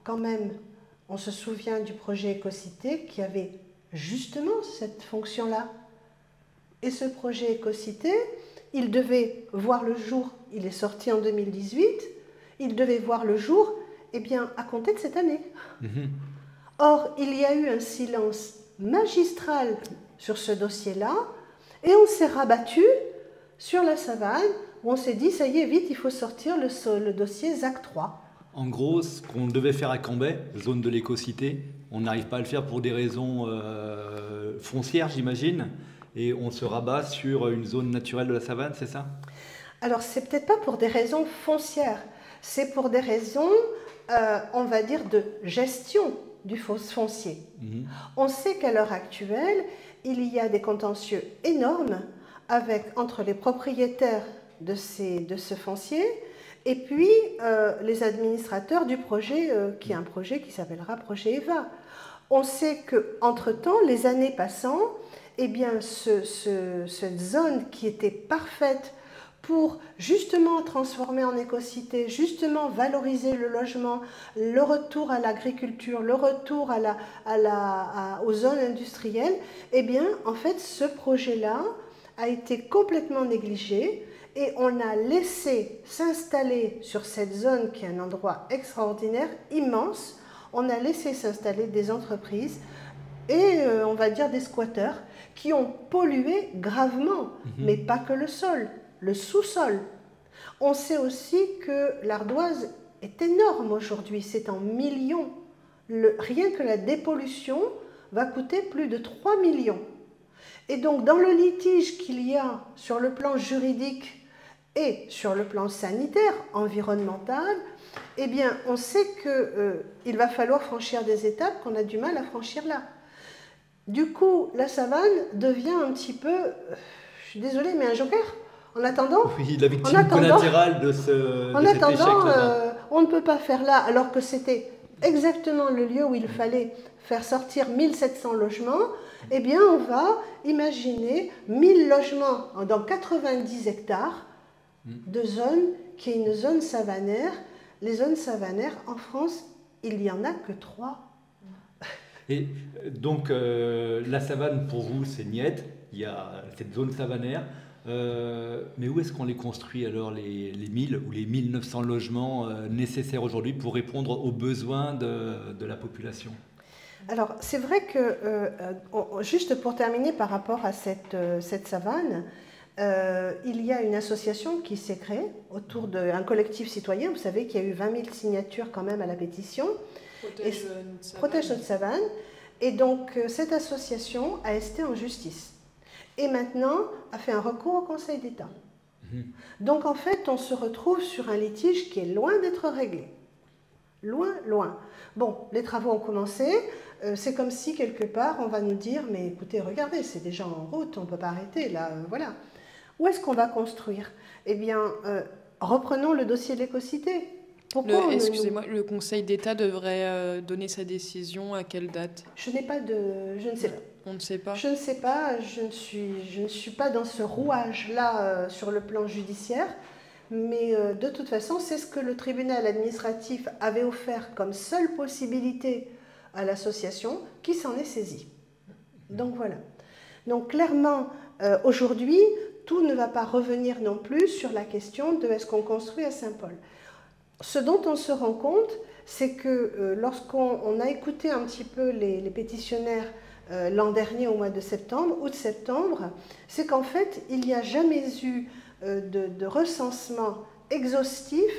quand même, on se souvient du projet Écocité qui avait justement cette fonction-là. Et ce projet Écocité, il devait voir le jour, il est sorti en 2018, il devait voir le jour, eh bien, à compter de cette année. Or, il y a eu un silence magistral sur ce dossier-là, et on s'est rabattu sur la savane, où on s'est dit, ça y est, vite, il faut sortir le dossier ZAC 3. En gros, ce qu'on devait faire à Cambrai, zone de l'écocité, on n'arrive pas à le faire pour des raisons foncières, j'imagine, et on se rabat sur une zone naturelle de la savane, c'est ça? Alors, c'est peut-être pas pour des raisons foncières, c'est pour des raisons, on va dire, de gestion du foncier. On sait qu'à l'heure actuelle, il y a des contentieux énormes entre les propriétaires de ce foncier et puis les administrateurs du projet, qui est un projet qui s'appellera Projet EVA. On sait qu'entre-temps, les années passant, eh bien, cette zone qui était parfaite pour justement transformer en écocité, justement valoriser le logement, le retour à l'agriculture, le retour aux zones industrielles, eh bien, en fait, ce projet-là a été complètement négligé et on a laissé s'installer sur cette zone qui est un endroit extraordinaire, immense, on a laissé s'installer des entreprises et on va dire des squatteurs qui ont pollué gravement, mais pas que le sol, le sous-sol. On sait aussi que l'ardoise est énorme aujourd'hui, c'est en millions. Rien que la dépollution va coûter plus de 3 millions. Et donc dans le litige qu'il y a sur le plan juridique et sur le plan sanitaire, environnemental, eh bien on sait qu'il va falloir franchir des étapes qu'on a du mal à franchir là. Du coup, la savane devient un petit peu, je suis désolée, mais un joker. En attendant, oui, la victime collatérale de cet échec-là. On ne peut pas faire là, alors que c'était exactement le lieu où il fallait faire sortir 1700 logements. Eh bien, on va imaginer 1000 logements dans 90 hectares de zone qui est une zone savanaire. Les zones savanaires, en France, il n'y en a que 3. Et donc, la savane, pour vous, c'est niette. Il y a cette zone savanaire. Mais où est-ce qu'on les construit alors, les 1000 ou les 1900 logements nécessaires aujourd'hui pour répondre aux besoins de la population? Alors, c'est vrai que, juste pour terminer par rapport à cette savane, il y a une association qui s'est créée autour d'un collectif citoyen. Vous savez qu'il y a eu 20 000 signatures quand même à la pétition. Protège notre savane. Et donc, cette association a été en justice. Et maintenant, a fait un recours au Conseil d'État. Donc, en fait, on se retrouve sur un litige qui est loin d'être réglé. Loin, loin. Bon, les travaux ont commencé. C'est comme si, quelque part, on va nous dire, mais écoutez, regardez, c'est déjà en route, on ne peut pas arrêter, là, voilà. Où est-ce qu'on va construire? Eh bien, reprenons le dossier de l'écocité. Excusez-moi, le Conseil d'État devrait donner sa décision à quelle date? Je ne sais pas. On ne sait pas. Je ne sais pas, je ne suis pas dans ce rouage-là sur le plan judiciaire, mais de toute façon, c'est ce que le tribunal administratif avait offert comme seule possibilité à l'association qui s'en est saisie. Donc voilà. Donc clairement, aujourd'hui, tout ne va pas revenir non plus sur la question de est-ce qu'on construit à Saint-Paul. Ce dont on se rend compte, c'est que lorsqu'on a écouté un petit peu les pétitionnaires l'an dernier au mois de septembre, août-septembre, c'est qu'en fait, il n'y a jamais eu de recensement exhaustif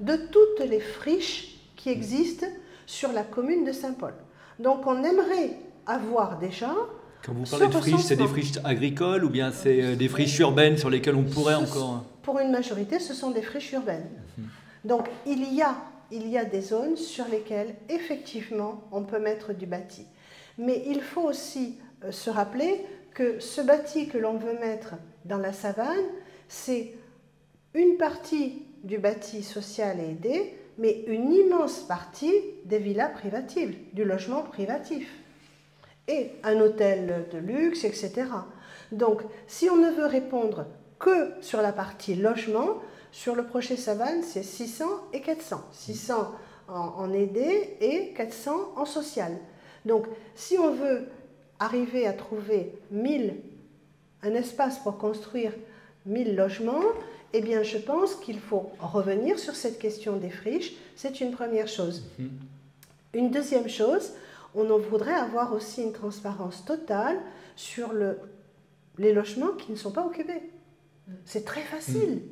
de toutes les friches qui existent sur la commune de Saint-Paul. Donc on aimerait avoir déjà... Quand vous parlez de friches, c'est des friches agricoles ou bien c'est des friches urbaines sur lesquelles on pourrait encore... Pour une majorité, ce sont des friches urbaines. Donc il y a des zones sur lesquelles effectivement on peut mettre du bâti. Mais il faut aussi se rappeler que ce bâti que l'on veut mettre dans la savane, c'est une partie du bâti social et aidé, mais une immense partie des villas privatives, du logement privatif. Et un hôtel de luxe, etc. Donc, si on ne veut répondre que sur la partie logement, sur le projet Savane, c'est 600 et 400. 600 en aidé et 400 en social. Donc, si on veut arriver à trouver un espace pour construire 1000 logements, eh bien, je pense qu'il faut revenir sur cette question des friches. C'est une première chose. Une deuxième chose, on en voudrait avoir aussi une transparence totale sur les logements qui ne sont pas occupés. C'est très facile.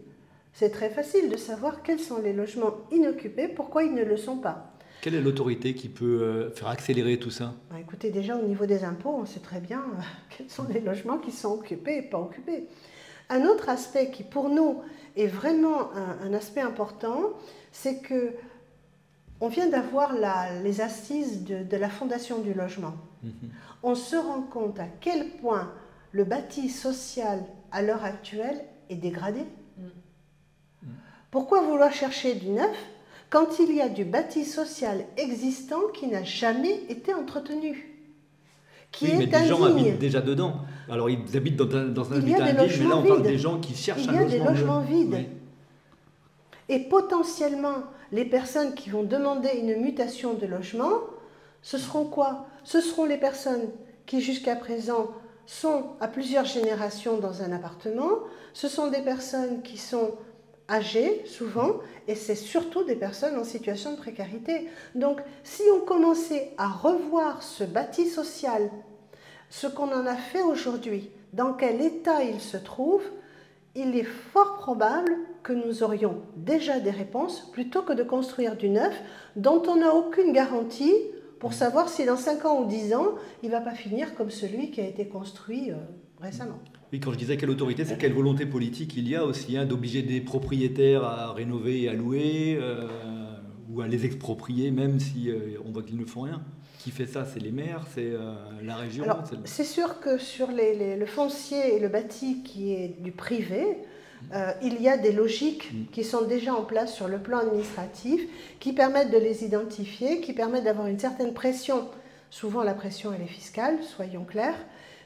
C'est très facile de savoir quels sont les logements inoccupés, pourquoi ils ne le sont pas. Quelle est l'autorité qui peut faire accélérer tout ça? Écoutez, déjà au niveau des impôts, on sait très bien quels sont les logements qui sont occupés et pas occupés. Un autre aspect qui pour nous est vraiment un aspect important, c'est que on vient d'avoir les assises de la Fondation du logement. On se rend compte à quel point le bâti social à l'heure actuelle est dégradé. Pourquoi vouloir chercher du neuf quand il y a du bâti social existant qui n'a jamais été entretenu? Mais des gens habitent déjà dedans. Alors ils habitent dans un habitat indigne, mais là on parle des gens qui cherchent un logement. Il y a des logements vides. Oui. Et potentiellement, les personnes qui vont demander une mutation de logement, ce seront quoi? Ce seront les personnes qui jusqu'à présent sont à plusieurs générations dans un appartement. Ce sont des personnes qui sont âgées, souvent, et c'est surtout des personnes en situation de précarité. Donc, si on commençait à revoir ce bâti social, ce qu'on en a fait aujourd'hui, dans quel état il se trouve, il est fort probable que nous aurions déjà des réponses plutôt que de construire du neuf dont on n'a aucune garantie pour savoir si dans 5 ans ou 10 ans, il ne va pas finir comme celui qui a été construit récemment. Oui, quand je disais quelle autorité, c'est quelle volonté politique il y a aussi d'obliger des propriétaires à rénover et à louer ou à les exproprier même si on voit qu'ils ne font rien. Qui fait ça? C'est les maires, c'est la région? C'est sûr que sur le foncier et le bâti qui est du privé, il y a des logiques qui sont déjà en place sur le plan administratif, qui permettent de les identifier, qui permettent d'avoir une certaine pression. Souvent la pression elle est fiscale, soyons clairs,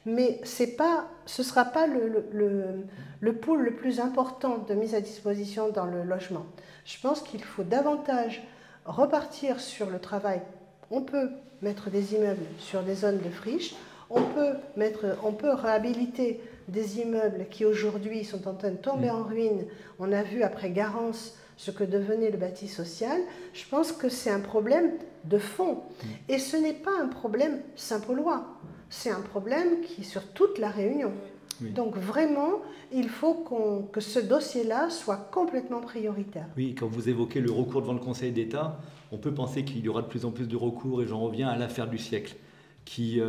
mais ce ne sera pas le pool le plus important de mise à disposition dans le logement. Je pense qu'il faut davantage repartir sur le travail. On peut mettre des immeubles sur des zones de friches, on peut réhabiliter des immeubles qui aujourd'hui sont en train de tomber en ruine. On a vu après Garance ce que devenait le bâti social. Je pense que c'est un problème de fond. Et ce n'est pas un problème saint-paulois, c'est un problème qui est sur toute la Réunion. Oui. Donc vraiment, il faut que ce dossier-là soit complètement prioritaire. Oui, quand vous évoquez le recours devant le Conseil d'État, on peut penser qu'il y aura de plus en plus de recours, et j'en reviens à l'affaire du siècle, qui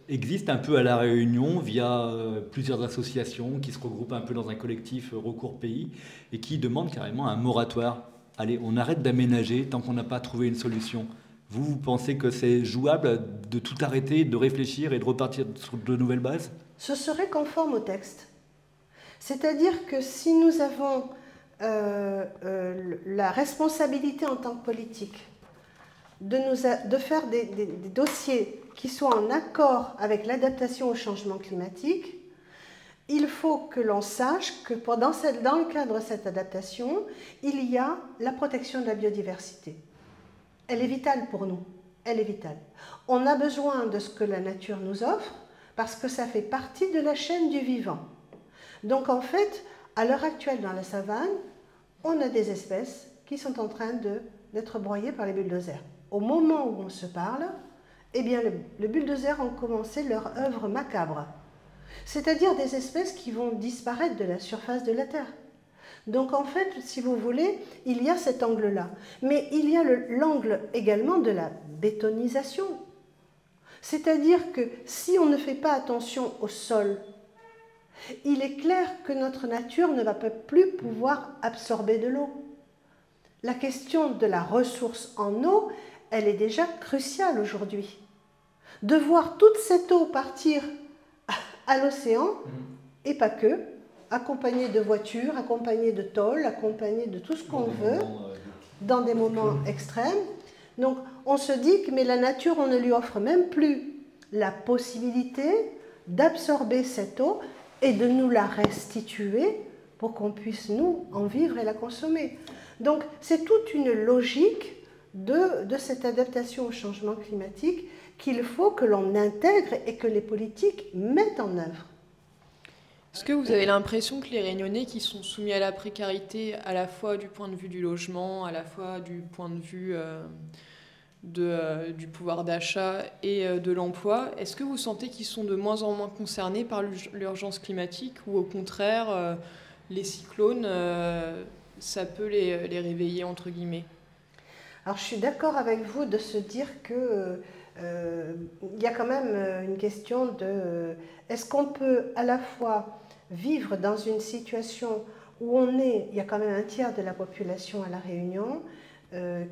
existe un peu à La Réunion via plusieurs associations qui se regroupent un peu dans un collectif Recours Pays et qui demandent carrément un moratoire. Allez, on arrête d'aménager tant qu'on n'a pas trouvé une solution. Vous pensez que c'est jouable de tout arrêter, de réfléchir et de repartir sur de nouvelles bases? Ce serait conforme au texte. C'est-à-dire que si nous avons la responsabilité en tant que politique de faire des dossiers qui soient en accord avec l'adaptation au changement climatique, il faut que l'on sache que dans le cadre de cette adaptation, il y a la protection de la biodiversité. Elle est vitale pour nous, elle est vitale. On a besoin de ce que la nature nous offre parce que ça fait partie de la chaîne du vivant. Donc en fait, à l'heure actuelle dans la savane, on a des espèces qui sont en train d'être broyées par les bulldozers. Au moment où on se parle, eh bien le bulldozer ont commencé leur œuvre macabre. C'est-à-dire des espèces qui vont disparaître de la surface de la Terre. Donc en fait, si vous voulez, il y a cet angle-là. Mais il y a l'angle également de la bétonisation. C'est-à-dire que si on ne fait pas attention au sol, il est clair que notre nature ne va plus pouvoir absorber de l'eau. La question de la ressource en eau, elle est déjà cruciale aujourd'hui. De voir toute cette eau partir à l'océan, et pas que, accompagnée de voitures, accompagnée de tôles, accompagnée de tout ce qu'on veut, dans des moments extrêmes. Donc on se dit que mais la nature, on ne lui offre même plus la possibilité d'absorber cette eau et de nous la restituer pour qu'on puisse, nous, en vivre et la consommer. Donc c'est toute une logique de cette adaptation au changement climatique qu'il faut que l'on intègre et que les politiques mettent en œuvre. Est-ce que vous avez l'impression que les Réunionnais qui sont soumis à la précarité, à la fois du point de vue du logement, à la fois du point de vue du pouvoir d'achat et de l'emploi, est-ce que vous sentez qu'ils sont de moins en moins concernés par l'urgence climatique ou au contraire, les cyclones, ça peut les réveiller entre guillemets? Alors je suis d'accord avec vous de se dire que il y a quand même une question de est-ce qu'on peut à la fois vivre dans une situation où il y a quand même un tiers de la population à La Réunion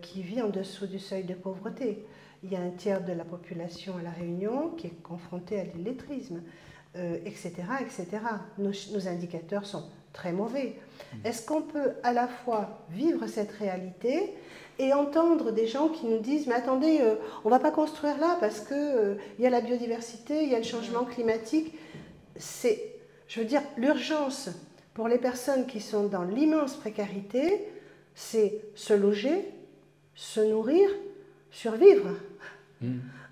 qui vit en dessous du seuil de pauvreté. Il y a un tiers de la population à La Réunion qui est confrontée à l'illettrisme, etc., etc. Nos indicateurs sont très mauvais. Est-ce qu'on peut à la fois vivre cette réalité et entendre des gens qui nous disent « mais attendez, on ne va pas construire là parce qu'il y a la biodiversité, il y a le changement climatique ». Je veux dire, l'urgence pour les personnes qui sont dans l'immense précarité, c'est se loger, se nourrir, survivre.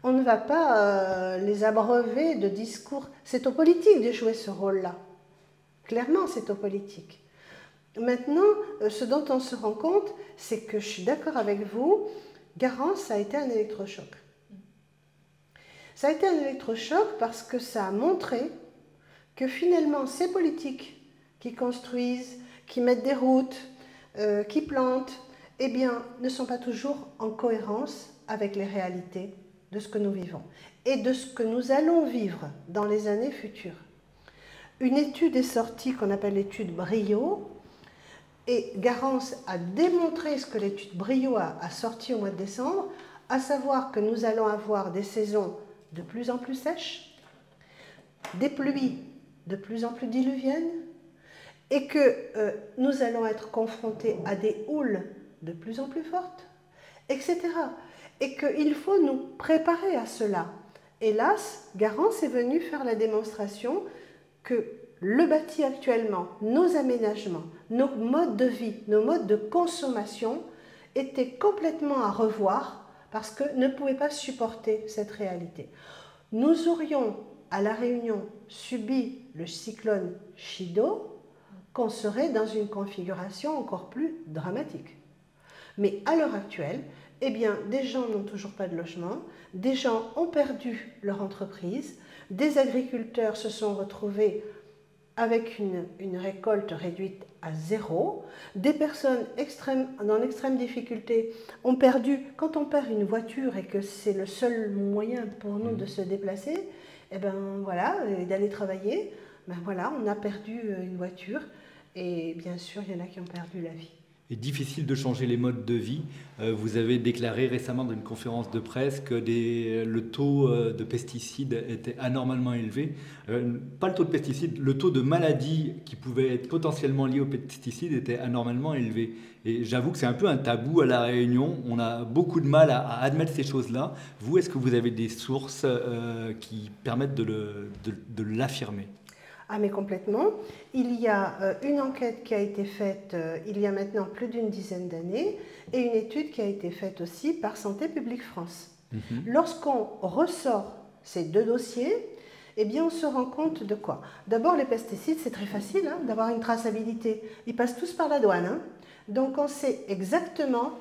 On ne va pas les abreuver de discours. C'est aux politiques de jouer ce rôle-là. Clairement, c'est aux politiques. Maintenant, ce dont on se rend compte, c'est que je suis d'accord avec vous, Garance, ça a été un électrochoc. Ça a été un électrochoc parce que ça a montré que finalement, ces politiques qui construisent, qui mettent des routes, qui plantent, eh bien, ne sont pas toujours en cohérence avec les réalités de ce que nous vivons et de ce que nous allons vivre dans les années futures. Une étude est sortie qu'on appelle l'étude Brio, et Garance a démontré ce que l'étude Brio a sorti au mois de décembre, à savoir que nous allons avoir des saisons de plus en plus sèches, des pluies de plus en plus diluviennes, et que nous allons être confrontés à des houles de plus en plus fortes, etc. Et qu'il faut nous préparer à cela. Hélas, Garance est venu faire la démonstration que le bâti actuellement, nos aménagements, nos modes de vie, nos modes de consommation étaient complètement à revoir parce que ne pouvaient pas supporter cette réalité. Nous aurions à La Réunion subi le cyclone Chido, qu'on serait dans une configuration encore plus dramatique. Mais à l'heure actuelle, eh bien, des gens n'ont toujours pas de logement, des gens ont perdu leur entreprise, des agriculteurs se sont retrouvés avec une récolte réduite à zéro, des personnes dans l'extrême difficulté ont perdu, quand on perd une voiture et que c'est le seul moyen pour nous de se déplacer, eh ben voilà, d'aller travailler, ben voilà, on a perdu une voiture et bien sûr, il y en a qui ont perdu la vie. Et difficile de changer les modes de vie. Vous avez déclaré récemment dans une conférence de presse que le taux de pesticides était anormalement élevé. Pas le taux de pesticides, le taux de maladies qui pouvaient être potentiellement liées aux pesticides était anormalement élevé. Et j'avoue que c'est un peu un tabou à La Réunion. On a beaucoup de mal à admettre ces choses-là. Vous, est-ce que vous avez des sources qui permettent de l'affirmer ? Ah mais complètement. Il y a une enquête qui a été faite il y a maintenant plus d'une dizaine d'années et une étude qui a été faite aussi par Santé publique France. Lorsqu'on ressort ces deux dossiers, eh bien on se rend compte de quoi? D'abord les pesticides, c'est très facile d'avoir une traçabilité. Ils passent tous par la douane. Donc on sait exactement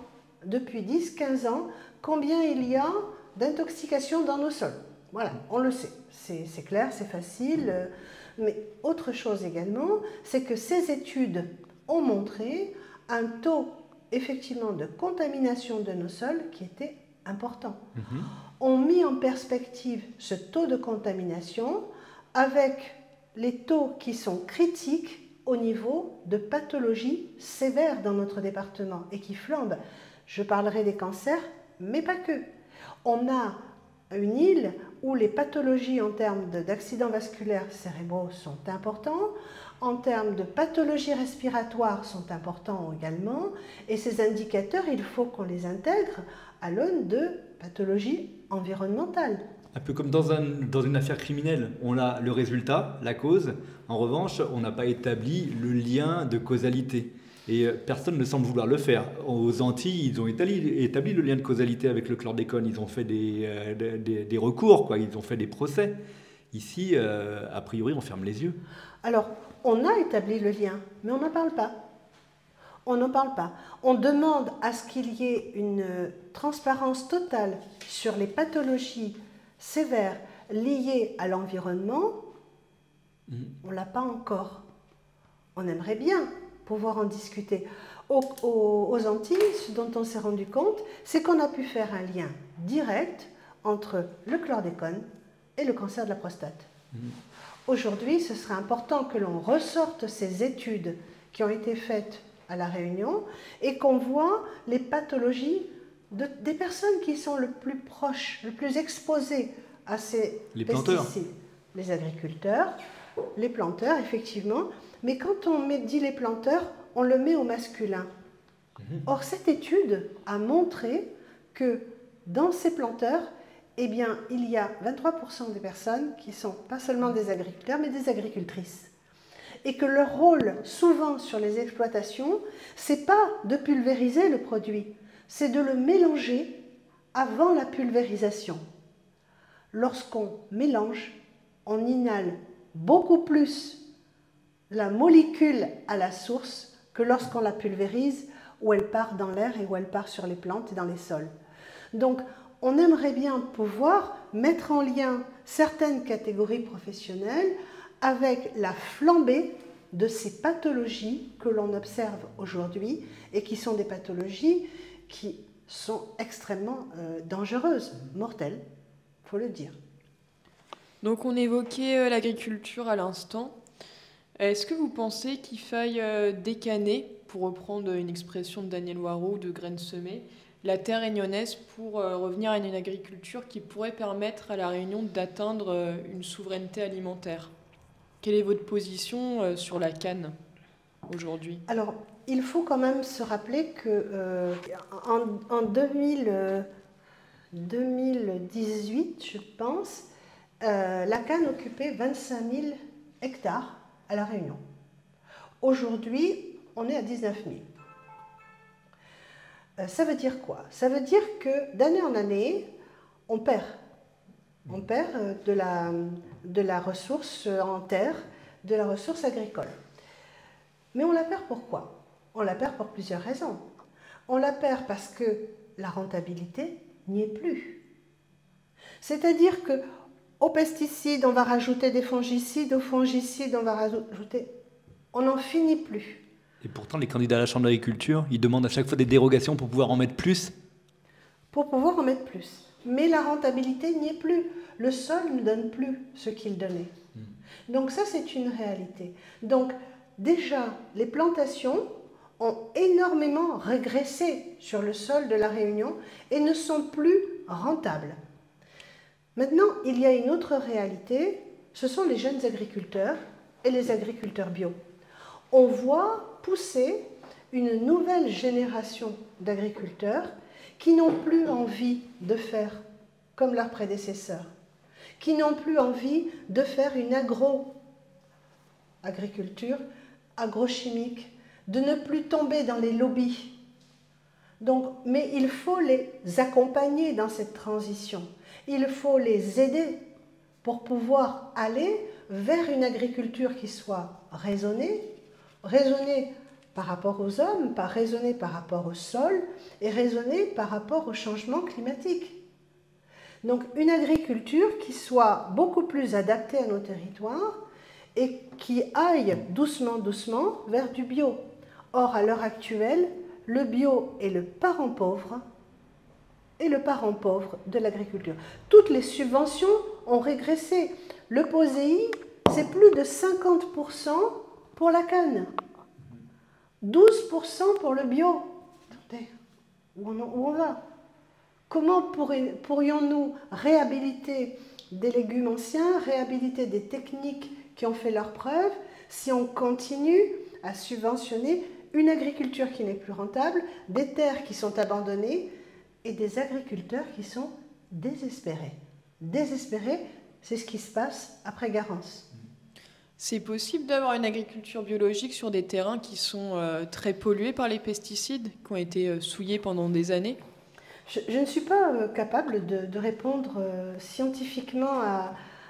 depuis 10-15 ans combien il y a d'intoxication dans nos sols. Voilà, on le sait, c'est clair, c'est facile. Mais autre chose également, c'est que ces études ont montré un taux effectivement de contamination de nos sols qui était important. Ont mis en perspective ce taux de contamination avec les taux qui sont critiques au niveau de pathologies sévères dans notre département et qui flambent. Je parlerai des cancers, mais pas que. On a une île où les pathologies en termes d'accidents vasculaires cérébraux sont importants, en termes de pathologies respiratoires sont importants également, et ces indicateurs, il faut qu'on les intègre à l'aune de pathologies environnementales. Un peu comme dans une affaire criminelle, on a le résultat, la cause. En revanche, on n'a pas établi le lien de causalité. Et personne ne semble vouloir le faire. Aux Antilles, ils ont établi le lien de causalité avec le chlordécone. Ils ont fait des recours, quoi. Ils ont fait des procès. Ici, a priori, on ferme les yeux. Alors, on a établi le lien, mais on n'en parle pas. On n'en parle pas. On demande à ce qu'il y ait une transparence totale sur les pathologies sévères liées à l'environnement. On ne l'a pas encore. On aimerait bien pouvoir en discuter. Aux Antilles, ce dont on s'est rendu compte, c'est qu'on a pu faire un lien direct entre le chlordécone et le cancer de la prostate. Aujourd'hui, ce serait important que l'on ressorte ces études qui ont été faites à La Réunion et qu'on voit les pathologies des personnes qui sont le plus proches, le plus exposées à ces pesticides. Les agriculteurs, les planteurs, effectivement. Mais quand on dit les planteurs, on le met au masculin. Or, cette étude a montré que dans ces planteurs, eh bien, il y a 23% des personnes qui sont pas seulement des agriculteurs, mais des agricultrices. Et que leur rôle, souvent sur les exploitations, c'est pas de pulvériser le produit, c'est de le mélanger avant la pulvérisation. Lorsqu'on mélange, on inhale beaucoup plus la molécule à la source que lorsqu'on la pulvérise, où elle part dans l'air et où elle part sur les plantes et dans les sols. Donc, on aimerait bien pouvoir mettre en lien certaines catégories professionnelles avec la flambée de ces pathologies que l'on observe aujourd'hui et qui sont des pathologies qui sont extrêmement dangereuses, mortelles, il faut le dire. Donc on évoquait l'agriculture à l'instant. Est-ce que vous pensez qu'il faille décaner, pour reprendre une expression de Daniel Waro, de graines semées, la terre réunionnaise pour revenir à une agriculture qui pourrait permettre à La Réunion d'atteindre une souveraineté alimentaire? Quelle est votre position sur la canne aujourd'hui? Alors, il faut quand même se rappeler qu'en 2018, je pense, la canne occupait 25 000 hectares à La Réunion. Aujourd'hui, on est à 19 000. Ça veut dire quoi? Ça veut dire que d'année en année, on perd. On perd de la ressource en terre, de la ressource agricole. Mais on la perd pourquoi? On la perd pour plusieurs raisons. On la perd parce que la rentabilité n'y est plus. C'est-à-dire qu'aux pesticides, on va rajouter des fongicides, aux fongicides, on va rajouter... On n'en finit plus. Et pourtant, les candidats à la Chambre d'agriculture, ils demandent à chaque fois des dérogations pour pouvoir en mettre plus. Pour pouvoir en mettre plus. Mais la rentabilité n'y est plus. Le sol ne donne plus ce qu'il donnait. Donc ça, c'est une réalité. Donc déjà, les plantations ont énormément régressé sur le sol de La Réunion et ne sont plus rentables. Maintenant, il y a une autre réalité, ce sont les jeunes agriculteurs et les agriculteurs bio. On voit pousser une nouvelle génération d'agriculteurs qui n'ont plus envie de faire comme leurs prédécesseurs, qui n'ont plus envie de faire une agriculture agrochimique, de ne plus tomber dans les lobbies. Donc, mais il faut les accompagner dans cette transition. Il faut les aider pour pouvoir aller vers une agriculture qui soit raisonnée par rapport aux hommes, pas raisonnée par rapport au sol et raisonnée par rapport au changement climatique. Donc une agriculture qui soit beaucoup plus adaptée à nos territoires et qui aille doucement, doucement vers du bio. Or, à l'heure actuelle, le bio est le parent pauvre de l'agriculture. Toutes les subventions ont régressé. Le POSEI, c'est plus de 50% pour la canne, 12% pour le bio. Attendez, où on va? Comment pourrions-nous réhabiliter des légumes anciens, réhabiliter des techniques qui ont fait leurs preuves, si on continue à subventionner une agriculture qui n'est plus rentable, des terres qui sont abandonnées et des agriculteurs qui sont désespérés. Désespérés, c'est ce qui se passe après Garance. C'est possible d'avoir une agriculture biologique sur des terrains qui sont très pollués par les pesticides, qui ont été souillés pendant des années? Je ne suis pas capable de répondre scientifiquement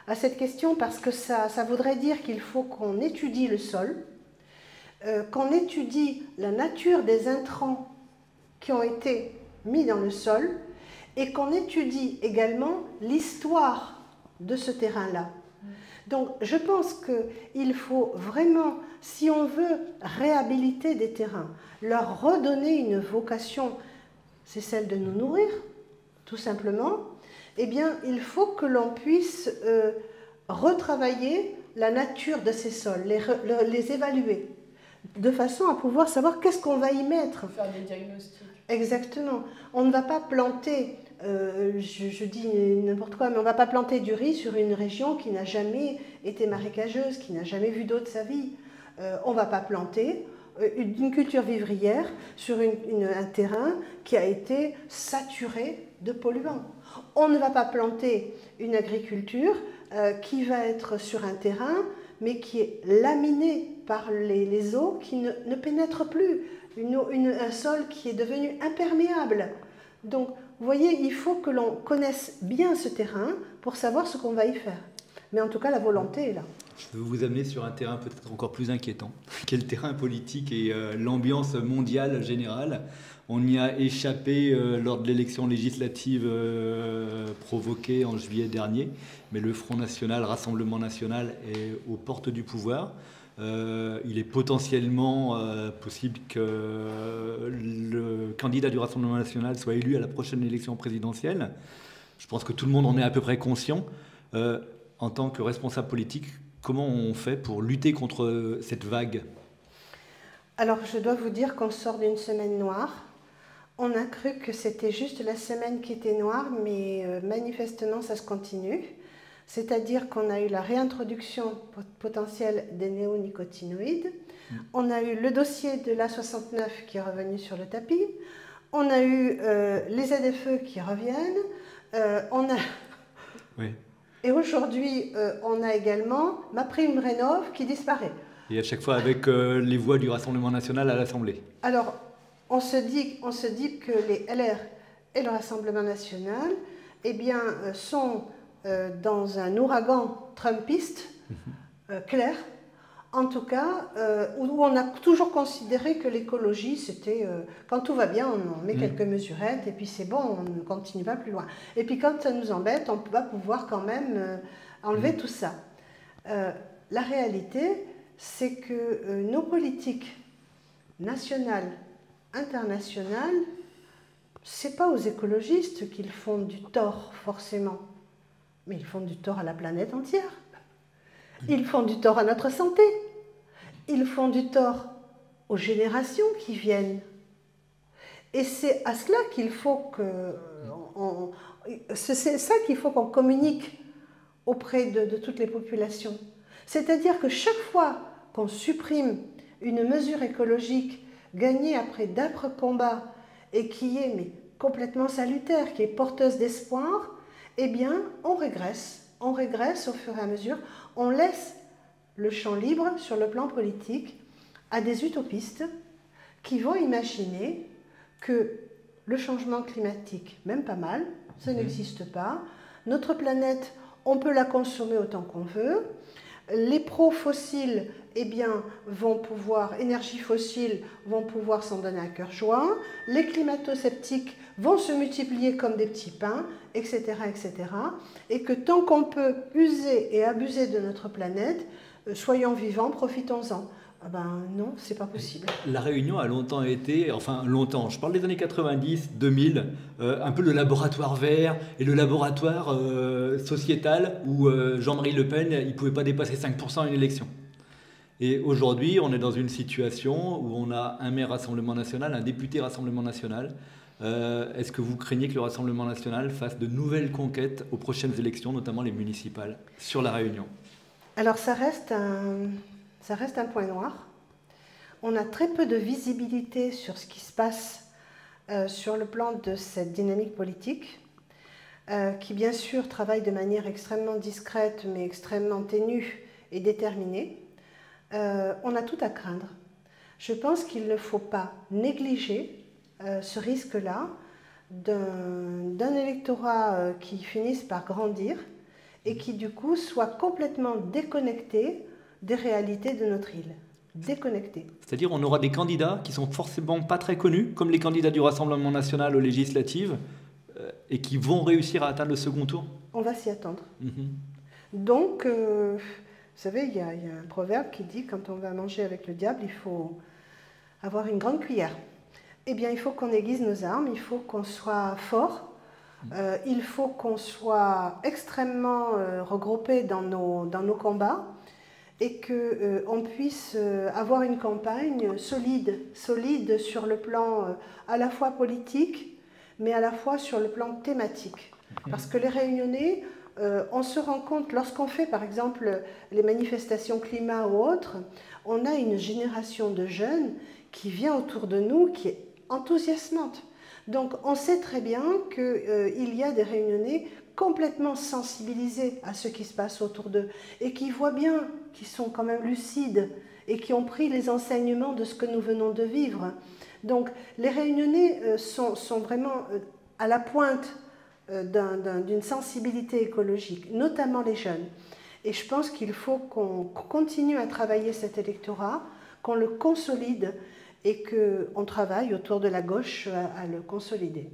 à cette question parce que ça voudrait dire qu'il faut qu'on étudie le sol, qu'on étudie la nature des intrants qui ont été mis dans le sol et qu'on étudie également l'histoire de ce terrain-là. Donc je pense qu'il faut vraiment, si on veut réhabiliter des terrains, leur redonner une vocation, c'est celle de nous nourrir, tout simplement, eh bien il faut que l'on puisse retravailler la nature de ces sols, les évaluer, de façon à pouvoir savoir qu'est-ce qu'on va y mettre. Faire des diagnostics. Exactement. On ne va pas planter, je dis n'importe quoi, mais on ne va pas planter du riz sur une région qui n'a jamais été marécageuse, qui n'a jamais vu d'eau de sa vie. On ne va pas planter une culture vivrière sur un terrain qui a été saturé de polluants. On ne va pas planter une agriculture qui va être sur un terrain, mais qui est laminé par les eaux qui ne pénètrent plus. Un sol qui est devenu imperméable. Donc, vous voyez, il faut que l'on connaisse bien ce terrain pour savoir ce qu'on va y faire. Mais en tout cas, la volonté est là. Je veux vous amener sur un terrain peut-être encore plus inquiétant, qui est le terrain politique et l'ambiance mondiale générale. On y a échappé lors de l'élection législative provoquée en juillet dernier, mais le Front National, Rassemblement National est aux portes du pouvoir. Il est potentiellement possible que le candidat du Rassemblement National soit élu à la prochaine élection présidentielle. Je pense que tout le monde en est à peu près conscient. En tant que responsable politique, comment on fait pour lutter contre cette vague? Alors, je dois vous dire qu'on sort d'une semaine noire. On a cru que c'était juste la semaine qui était noire, mais manifestement, ça se continue. C'est-à-dire qu'on a eu la réintroduction potentielle des néonicotinoïdes, on a eu le dossier de l'A69 qui est revenu sur le tapis, on a eu les ZFE qui reviennent, Oui. Et aujourd'hui, on a également MaPrimeRénov' qui disparaît. Et à chaque fois avec les voix du Rassemblement National à l'Assemblée. Alors, on se dit que les LR et le Rassemblement National eh bien, sont dans un ouragan trumpiste clair, en tout cas, où on a toujours considéré que l'écologie, c'était quand tout va bien, on met quelques mesurettes et puis c'est bon, on ne continue pas plus loin. Et puis quand ça nous embête, on va pouvoir quand même enlever tout ça. La réalité, c'est que nos politiques nationales, internationales, c'est pas aux écologistes qu'ils font du tort forcément, mais ils font du tort à la planète entière. Ils font du tort à notre santé. Ils font du tort aux générations qui viennent. Et c'est à cela qu'il faut c'est ça qu'il faut qu'on communique auprès de toutes les populations. C'est-à-dire que chaque fois qu'on supprime une mesure écologique gagnée après d'âpres combats et qui est complètement salutaire, qui est porteuse d'espoir, eh bien, on régresse au fur et à mesure, on laisse le champ libre sur le plan politique à des utopistes qui vont imaginer que le changement climatique, même pas mal, ça n'existe pas, notre planète, on peut la consommer autant qu'on veut, Les pro-fossiles, eh bien, énergie fossile, vont pouvoir s'en donner à cœur joie. Les climato-sceptiques vont se multiplier comme des petits pains, etc., etc. Et que tant qu'on peut user et abuser de notre planète, soyons vivants, profitons-en. Ah ben non, c'est pas possible. La Réunion a longtemps été, enfin longtemps, je parle des années 90, 2000, un peu le laboratoire vert et le laboratoire sociétal où Jean-Marie Le Pen, il ne pouvait pas dépasser 5% à une élection. Et aujourd'hui, on est dans une situation où on a un maire Rassemblement National, un député Rassemblement National. Est-ce que vous craignez que le Rassemblement National fasse de nouvelles conquêtes aux prochaines élections, notamment les municipales, sur la Réunion? Alors ça reste un point noir. On a très peu de visibilité sur ce qui se passe sur le plan de cette dynamique politique, qui bien sûr travaille de manière extrêmement discrète, mais extrêmement ténue et déterminée. On a tout à craindre. Je pense qu'il ne faut pas négliger ce risque-là d'un électorat qui finisse par grandir et qui du coup soit complètement déconnecté des réalités de notre île. Déconnecté. C'est-à-dire on aura des candidats qui sont forcément pas très connus, comme les candidats du Rassemblement National aux législatives, et qui vont réussir à atteindre le second tour? On va s'y attendre. Donc, vous savez, il y a un proverbe qui dit quand on va manger avec le diable, il faut avoir une grande cuillère. Eh bien, il faut qu'on aiguise nos armes, il faut qu'on soit fort, il faut qu'on soit extrêmement regroupé dans nos combats, et qu'on puisse avoir une campagne solide sur le plan à la fois politique, mais à la fois sur le plan thématique. Parce que les Réunionnais, on se rend compte, lorsqu'on fait par exemple les manifestations climat ou autres, on a une génération de jeunes qui vient autour de nous, qui est enthousiasmante. Donc on sait très bien qu'il y a des Réunionnais complètement sensibilisés à ce qui se passe autour d'eux et qui voient bien, qui sont quand même lucides et qui ont pris les enseignements de ce que nous venons de vivre. Donc les Réunionnais sont vraiment à la pointe d'une sensibilité écologique, notamment les jeunes. Et je pense qu'il faut qu'on continue à travailler cet électorat, qu'on le consolide et qu'on travaille autour de la gauche à le consolider.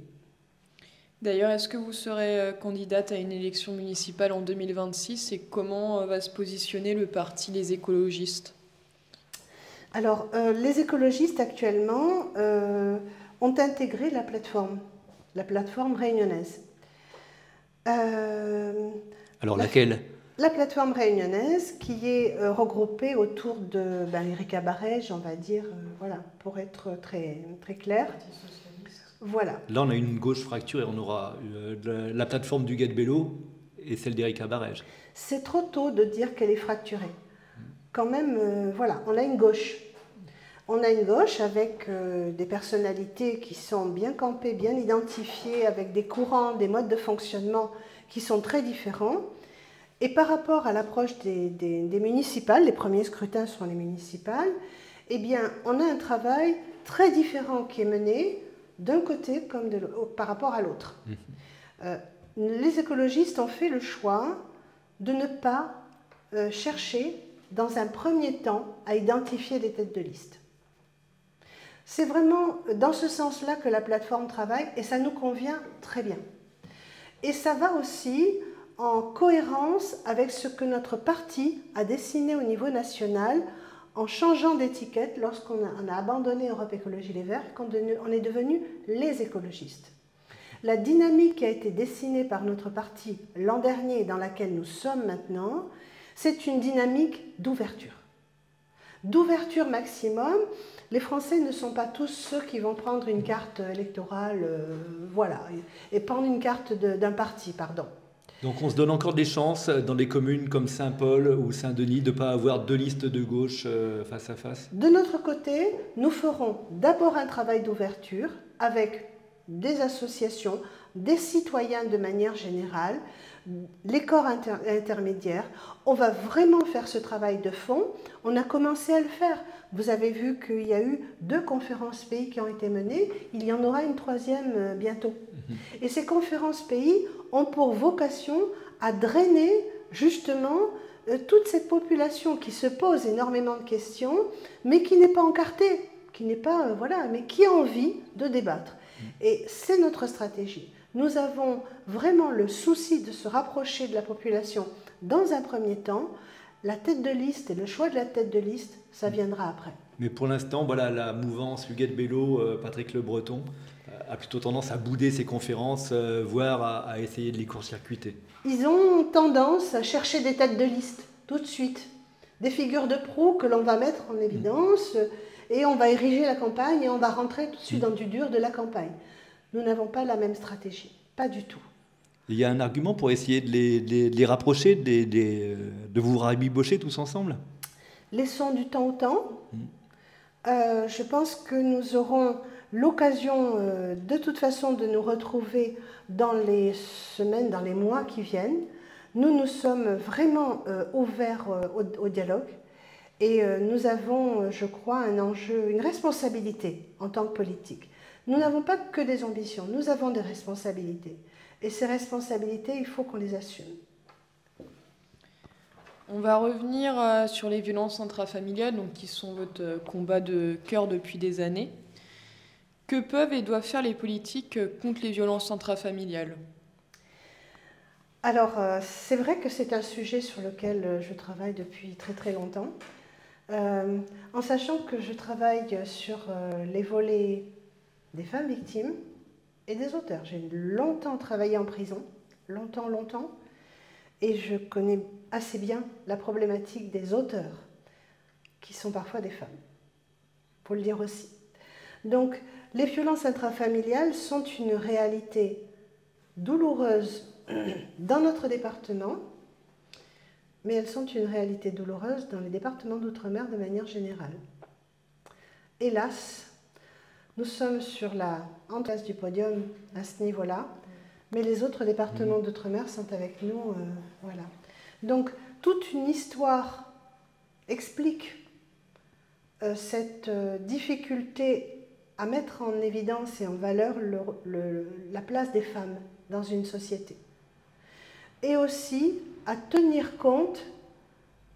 D'ailleurs, est-ce que vous serez candidate à une élection municipale en 2026 et comment va se positionner le parti Les Écologistes? Alors, les écologistes actuellement ont intégré la plateforme réunionnaise. Alors laquelle? La plateforme réunionnaise qui est regroupée autour de Erika Barège, on va dire, voilà, pour être très, très clair. Voilà. Là, on a une gauche fracturée. On aura la plateforme du Guet-Bello et celle d'Erika Barège. C'est trop tôt de dire qu'elle est fracturée. Quand même, voilà, on a une gauche. On a une gauche avec des personnalités qui sont bien campées, bien identifiées, avec des courants, des modes de fonctionnement qui sont très différents. Et par rapport à l'approche des municipales, les premiers scrutins sont les municipales, eh bien, on a un travail très différent qui est mené d'un côté comme par rapport à l'autre. Les écologistes ont fait le choix de ne pas chercher, dans un premier temps, à identifier les têtes de liste. C'est vraiment dans ce sens-là que la plateforme travaille et ça nous convient très bien. Et ça va aussi en cohérence avec ce que notre parti a dessiné au niveau national en changeant d'étiquette lorsqu'on a abandonné Europe Écologie Les Verts et qu'on est devenu les écologistes. La dynamique qui a été dessinée par notre parti l'an dernier et dans laquelle nous sommes maintenant, c'est une dynamique d'ouverture. D'ouverture maximum. Les Français ne sont pas tous ceux qui vont prendre une carte électorale, voilà, et prendre une carte d'un parti, pardon. Donc on se donne encore des chances dans des communes comme Saint-Paul ou Saint-Denis de ne pas avoir deux listes de gauche face à face? De notre côté, nous ferons d'abord un travail d'ouverture avec des associations, des citoyens de manière générale, les corps intermédiaires. On va vraiment faire ce travail de fond. On a commencé à le faire. Vous avez vu qu'il y a eu 2 conférences pays qui ont été menées. Il y en aura une 3e bientôt. Et ces conférences pays ont pour vocation à drainer justement toute cette population qui se pose énormément de questions, mais qui n'est pas encartée, qui n'est pas, voilà, mais qui a envie de débattre. Et c'est notre stratégie. Nous avons vraiment le souci de se rapprocher de la population dans un premier temps. La tête de liste et le choix de la tête de liste, ça viendra après. Mais pour l'instant, voilà, la mouvance Huguette Bello, Patrick Le Breton a plutôt tendance à bouder ses conférences, voire à essayer de les court-circuiter. Ils ont tendance à chercher des têtes de liste tout de suite, des figures de proue que l'on va mettre en évidence et on va ériger la campagne et on va rentrer tout de suite dans du dur de la campagne. Nous n'avons pas la même stratégie, pas du tout. Il y a un argument pour essayer de les rapprocher, de vous rabibocher tous ensemble? Laissons du temps au temps. Je pense que nous aurons l'occasion de toute façon de nous retrouver dans les semaines, dans les mois qui viennent. Nous sommes vraiment ouverts au dialogue et nous avons, je crois, un enjeu, une responsabilité en tant que politique. Nous n'avons pas que des ambitions, nous avons des responsabilités. Et ces responsabilités, il faut qu'on les assume. On va revenir sur les violences intrafamiliales, donc qui sont votre combat de cœur depuis des années. Que peuvent et doivent faire les politiques contre les violences intrafamiliales? Alors, c'est vrai que c'est un sujet sur lequel je travaille depuis très très longtemps, en sachant que je travaille sur les volets des femmes victimes et des auteurs. J'ai longtemps travaillé en prison, longtemps, et je connais assez bien la problématique des auteurs, qui sont parfois des femmes, pour le dire aussi. Donc, les violences intrafamiliales sont une réalité douloureuse dans notre département, mais elles sont une réalité douloureuse dans les départements d'outre-mer de manière générale. Hélas, nous sommes en place du podium à ce niveau-là, mais les autres départements d'outre-mer sont avec nous. Voilà. Donc, toute une histoire explique cette difficulté à mettre en évidence et en valeur la place des femmes dans une société. Et aussi à tenir compte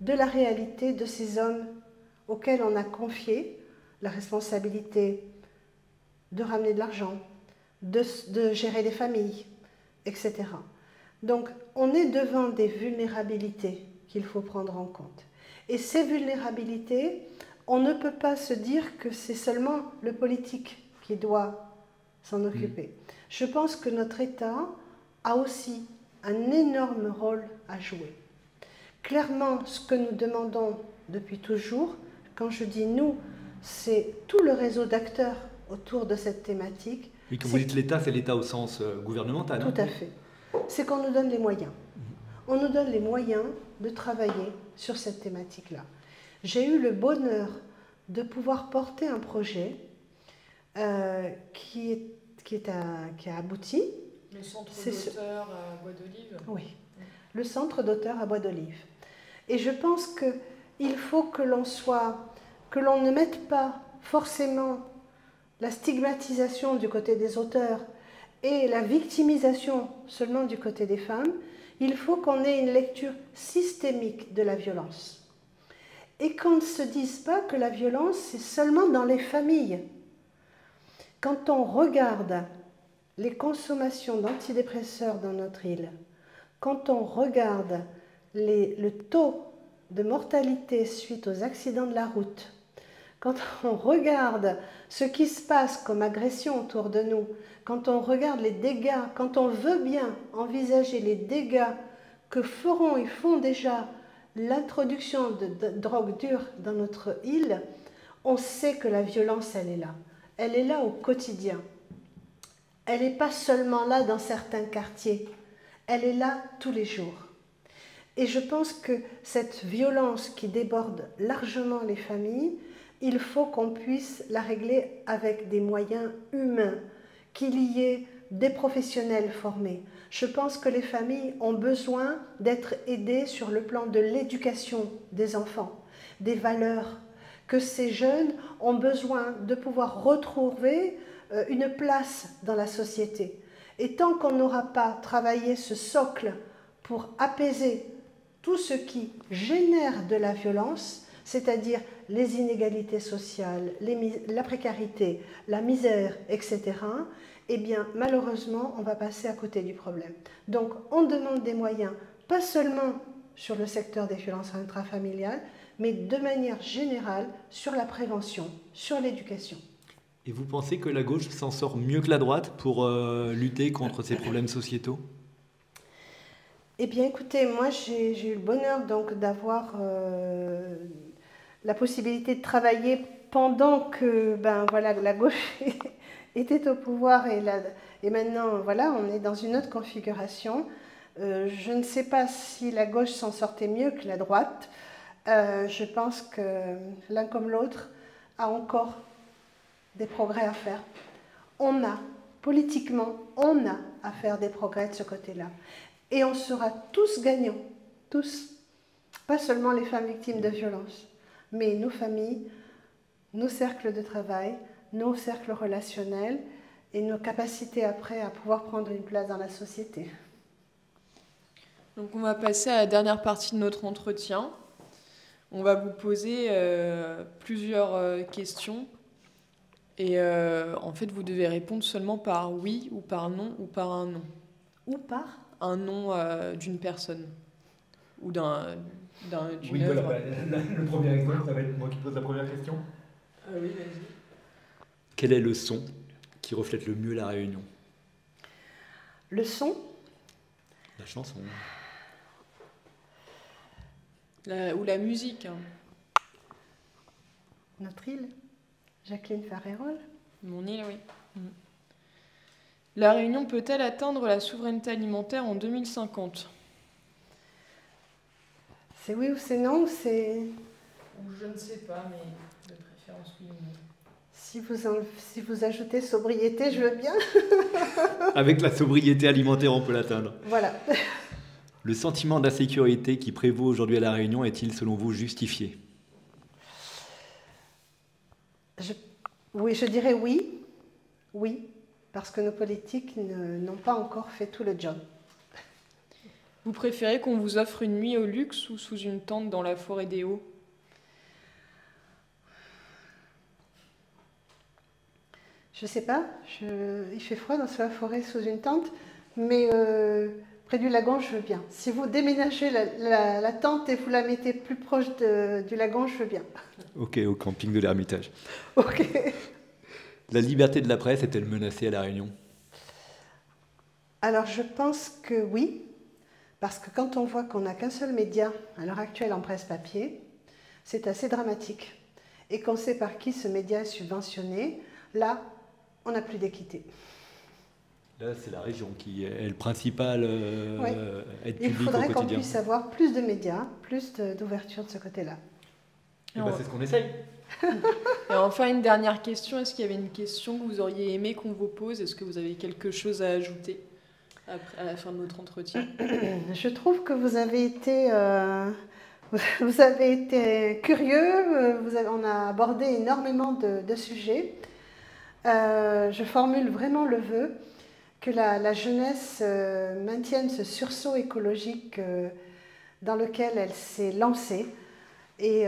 de la réalité de ces hommes auxquels on a confié la responsabilité de ramener de l'argent, de gérer des familles, etc. Donc, on est devant des vulnérabilités qu'il faut prendre en compte. Et ces vulnérabilités, on ne peut pas se dire que c'est seulement le politique qui doit s'en occuper. Je pense que notre État a aussi un énorme rôle à jouer. Clairement, ce que nous demandons depuis toujours, quand je dis nous, c'est tout le réseau d'acteurs autour de cette thématique. Oui, quand vous dites l'État, c'est l'État au sens gouvernemental. Tout à fait. C'est qu'on nous donne les moyens. On nous donne les moyens de travailler sur cette thématique-là. J'ai eu le bonheur de pouvoir porter un projet qui a abouti. Le centre d'auteurs à Bois d'Olive. Oui, le centre d'auteurs à Bois d'Olive. Et je pense qu'il faut que l'on ne mette pas forcément la stigmatisation du côté des auteurs et la victimisation seulement du côté des femmes. Il faut qu'on ait une lecture systémique de la violence. Et qu'on ne se dise pas que la violence, c'est seulement dans les familles. Quand on regarde les consommations d'antidépresseurs dans notre île, quand on regarde le taux de mortalité suite aux accidents de la route, quand on regarde ce qui se passe comme agression autour de nous, quand on regarde les dégâts, quand on veut bien envisager les dégâts que feront et font déjà l'introduction de drogue dure dans notre île, on sait que la violence, elle est là. Elle est là au quotidien. Elle n'est pas seulement là dans certains quartiers. Elle est là tous les jours. Et je pense que cette violence qui déborde largement les familles, il faut qu'on puisse la régler avec des moyens humains, qu'il y ait des professionnels formés. Je pense que les familles ont besoin d'être aidées sur le plan de l'éducation des enfants, des valeurs, que ces jeunes ont besoin de pouvoir retrouver une place dans la société. Et tant qu'on n'aura pas travaillé ce socle pour apaiser tout ce qui génère de la violence, c'est-à-dire les inégalités sociales, la précarité, la misère, etc., eh bien, malheureusement, on va passer à côté du problème. Donc, on demande des moyens, pas seulement sur le secteur des violences intrafamiliales, mais de manière générale sur la prévention, sur l'éducation. Et vous pensez que la gauche s'en sort mieux que la droite pour lutter contre ces problèmes sociétaux ? Eh bien, écoutez, moi, j'ai eu le bonheur donc d'avoir la possibilité de travailler pendant que voilà, la gauche était au pouvoir et maintenant, voilà, on est dans une autre configuration. Je ne sais pas si la gauche s'en sortait mieux que la droite. Je pense que l'un comme l'autre a encore des progrès à faire. Politiquement, on a à faire des progrès de ce côté-là. Et on sera tous gagnants, tous, pas seulement les femmes victimes de violences, mais nos familles, nos cercles de travail, nos cercles relationnels et nos capacités après à pouvoir prendre une place dans la société. Donc on va passer à la dernière partie de notre entretien. On va vous poser plusieurs questions et en fait vous devez répondre seulement par oui ou par non ou par un non. Ou par un nom d'une personne ou d'une oui, œuvre. Voilà, le premier exemple, ça va être moi qui pose la première question. Oui, vas-y. Quel est le son qui reflète le mieux la Réunion ? Le son ? La chanson. Ou la musique. Hein. Notre île ? Jacqueline Farérol ? Mon île, oui. La Réunion peut-elle atteindre la souveraineté alimentaire en 2050 ? C'est oui ou c'est non ou c'est... Je ne sais pas, mais de préférence oui ou non. Si vous ajoutez sobriété, je veux bien. Avec la sobriété alimentaire, on peut l'atteindre. Voilà. Le sentiment d'insécurité qui prévaut aujourd'hui à La Réunion est-il, selon vous, justifié ? Oui, je dirais oui. Oui. Parce que nos politiques n'ont pas encore fait tout le job. Vous préférez qu'on vous offre une nuit au luxe ou sous une tente dans la forêt des Hauts ? Je ne sais pas. Il fait froid dans la forêt sous une tente, mais près du lagon, je veux bien. Si vous déménagez la tente et vous la mettez plus proche du lagon, je veux bien. Ok, au camping de l'Ermitage. Ok. La liberté de la presse est-elle menacée à La Réunion ? Alors je pense que oui, parce que quand on voit qu'on n'a qu'un seul média à l'heure actuelle en presse papier, c'est assez dramatique. Et qu'on sait par qui ce média est subventionné, là, on n'a plus d'équité. Là, c'est la région qui est le principal oui. aide publique au quotidien. Il faudrait qu'on puisse avoir plus de médias, plus d'ouverture de ce côté-là. Et c'est ce qu'on essaye. Et enfin, une dernière question. Est-ce qu'il y avait une question que vous auriez aimé qu'on vous pose ? Est-ce que vous avez quelque chose à ajouter à la fin de notre entretien ? Je trouve que vous avez été curieux. On a abordé énormément de sujets. Je formule vraiment le vœu que la jeunesse maintienne ce sursaut écologique dans lequel elle s'est lancée. Et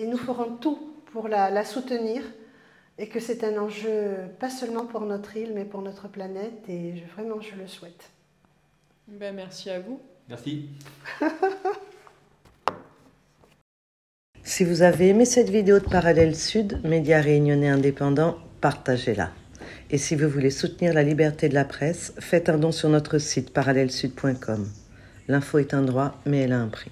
nous ferons tout pour la soutenir et que c'est un enjeu pas seulement pour notre île mais pour notre planète et vraiment je le souhaite. Merci à vous. Merci. Si vous avez aimé cette vidéo de Parallèle Sud, média réunionnais indépendant, partagez-la. Et si vous voulez soutenir la liberté de la presse, faites un don sur notre site parallèlesud.com. L'info est un droit, mais elle a un prix.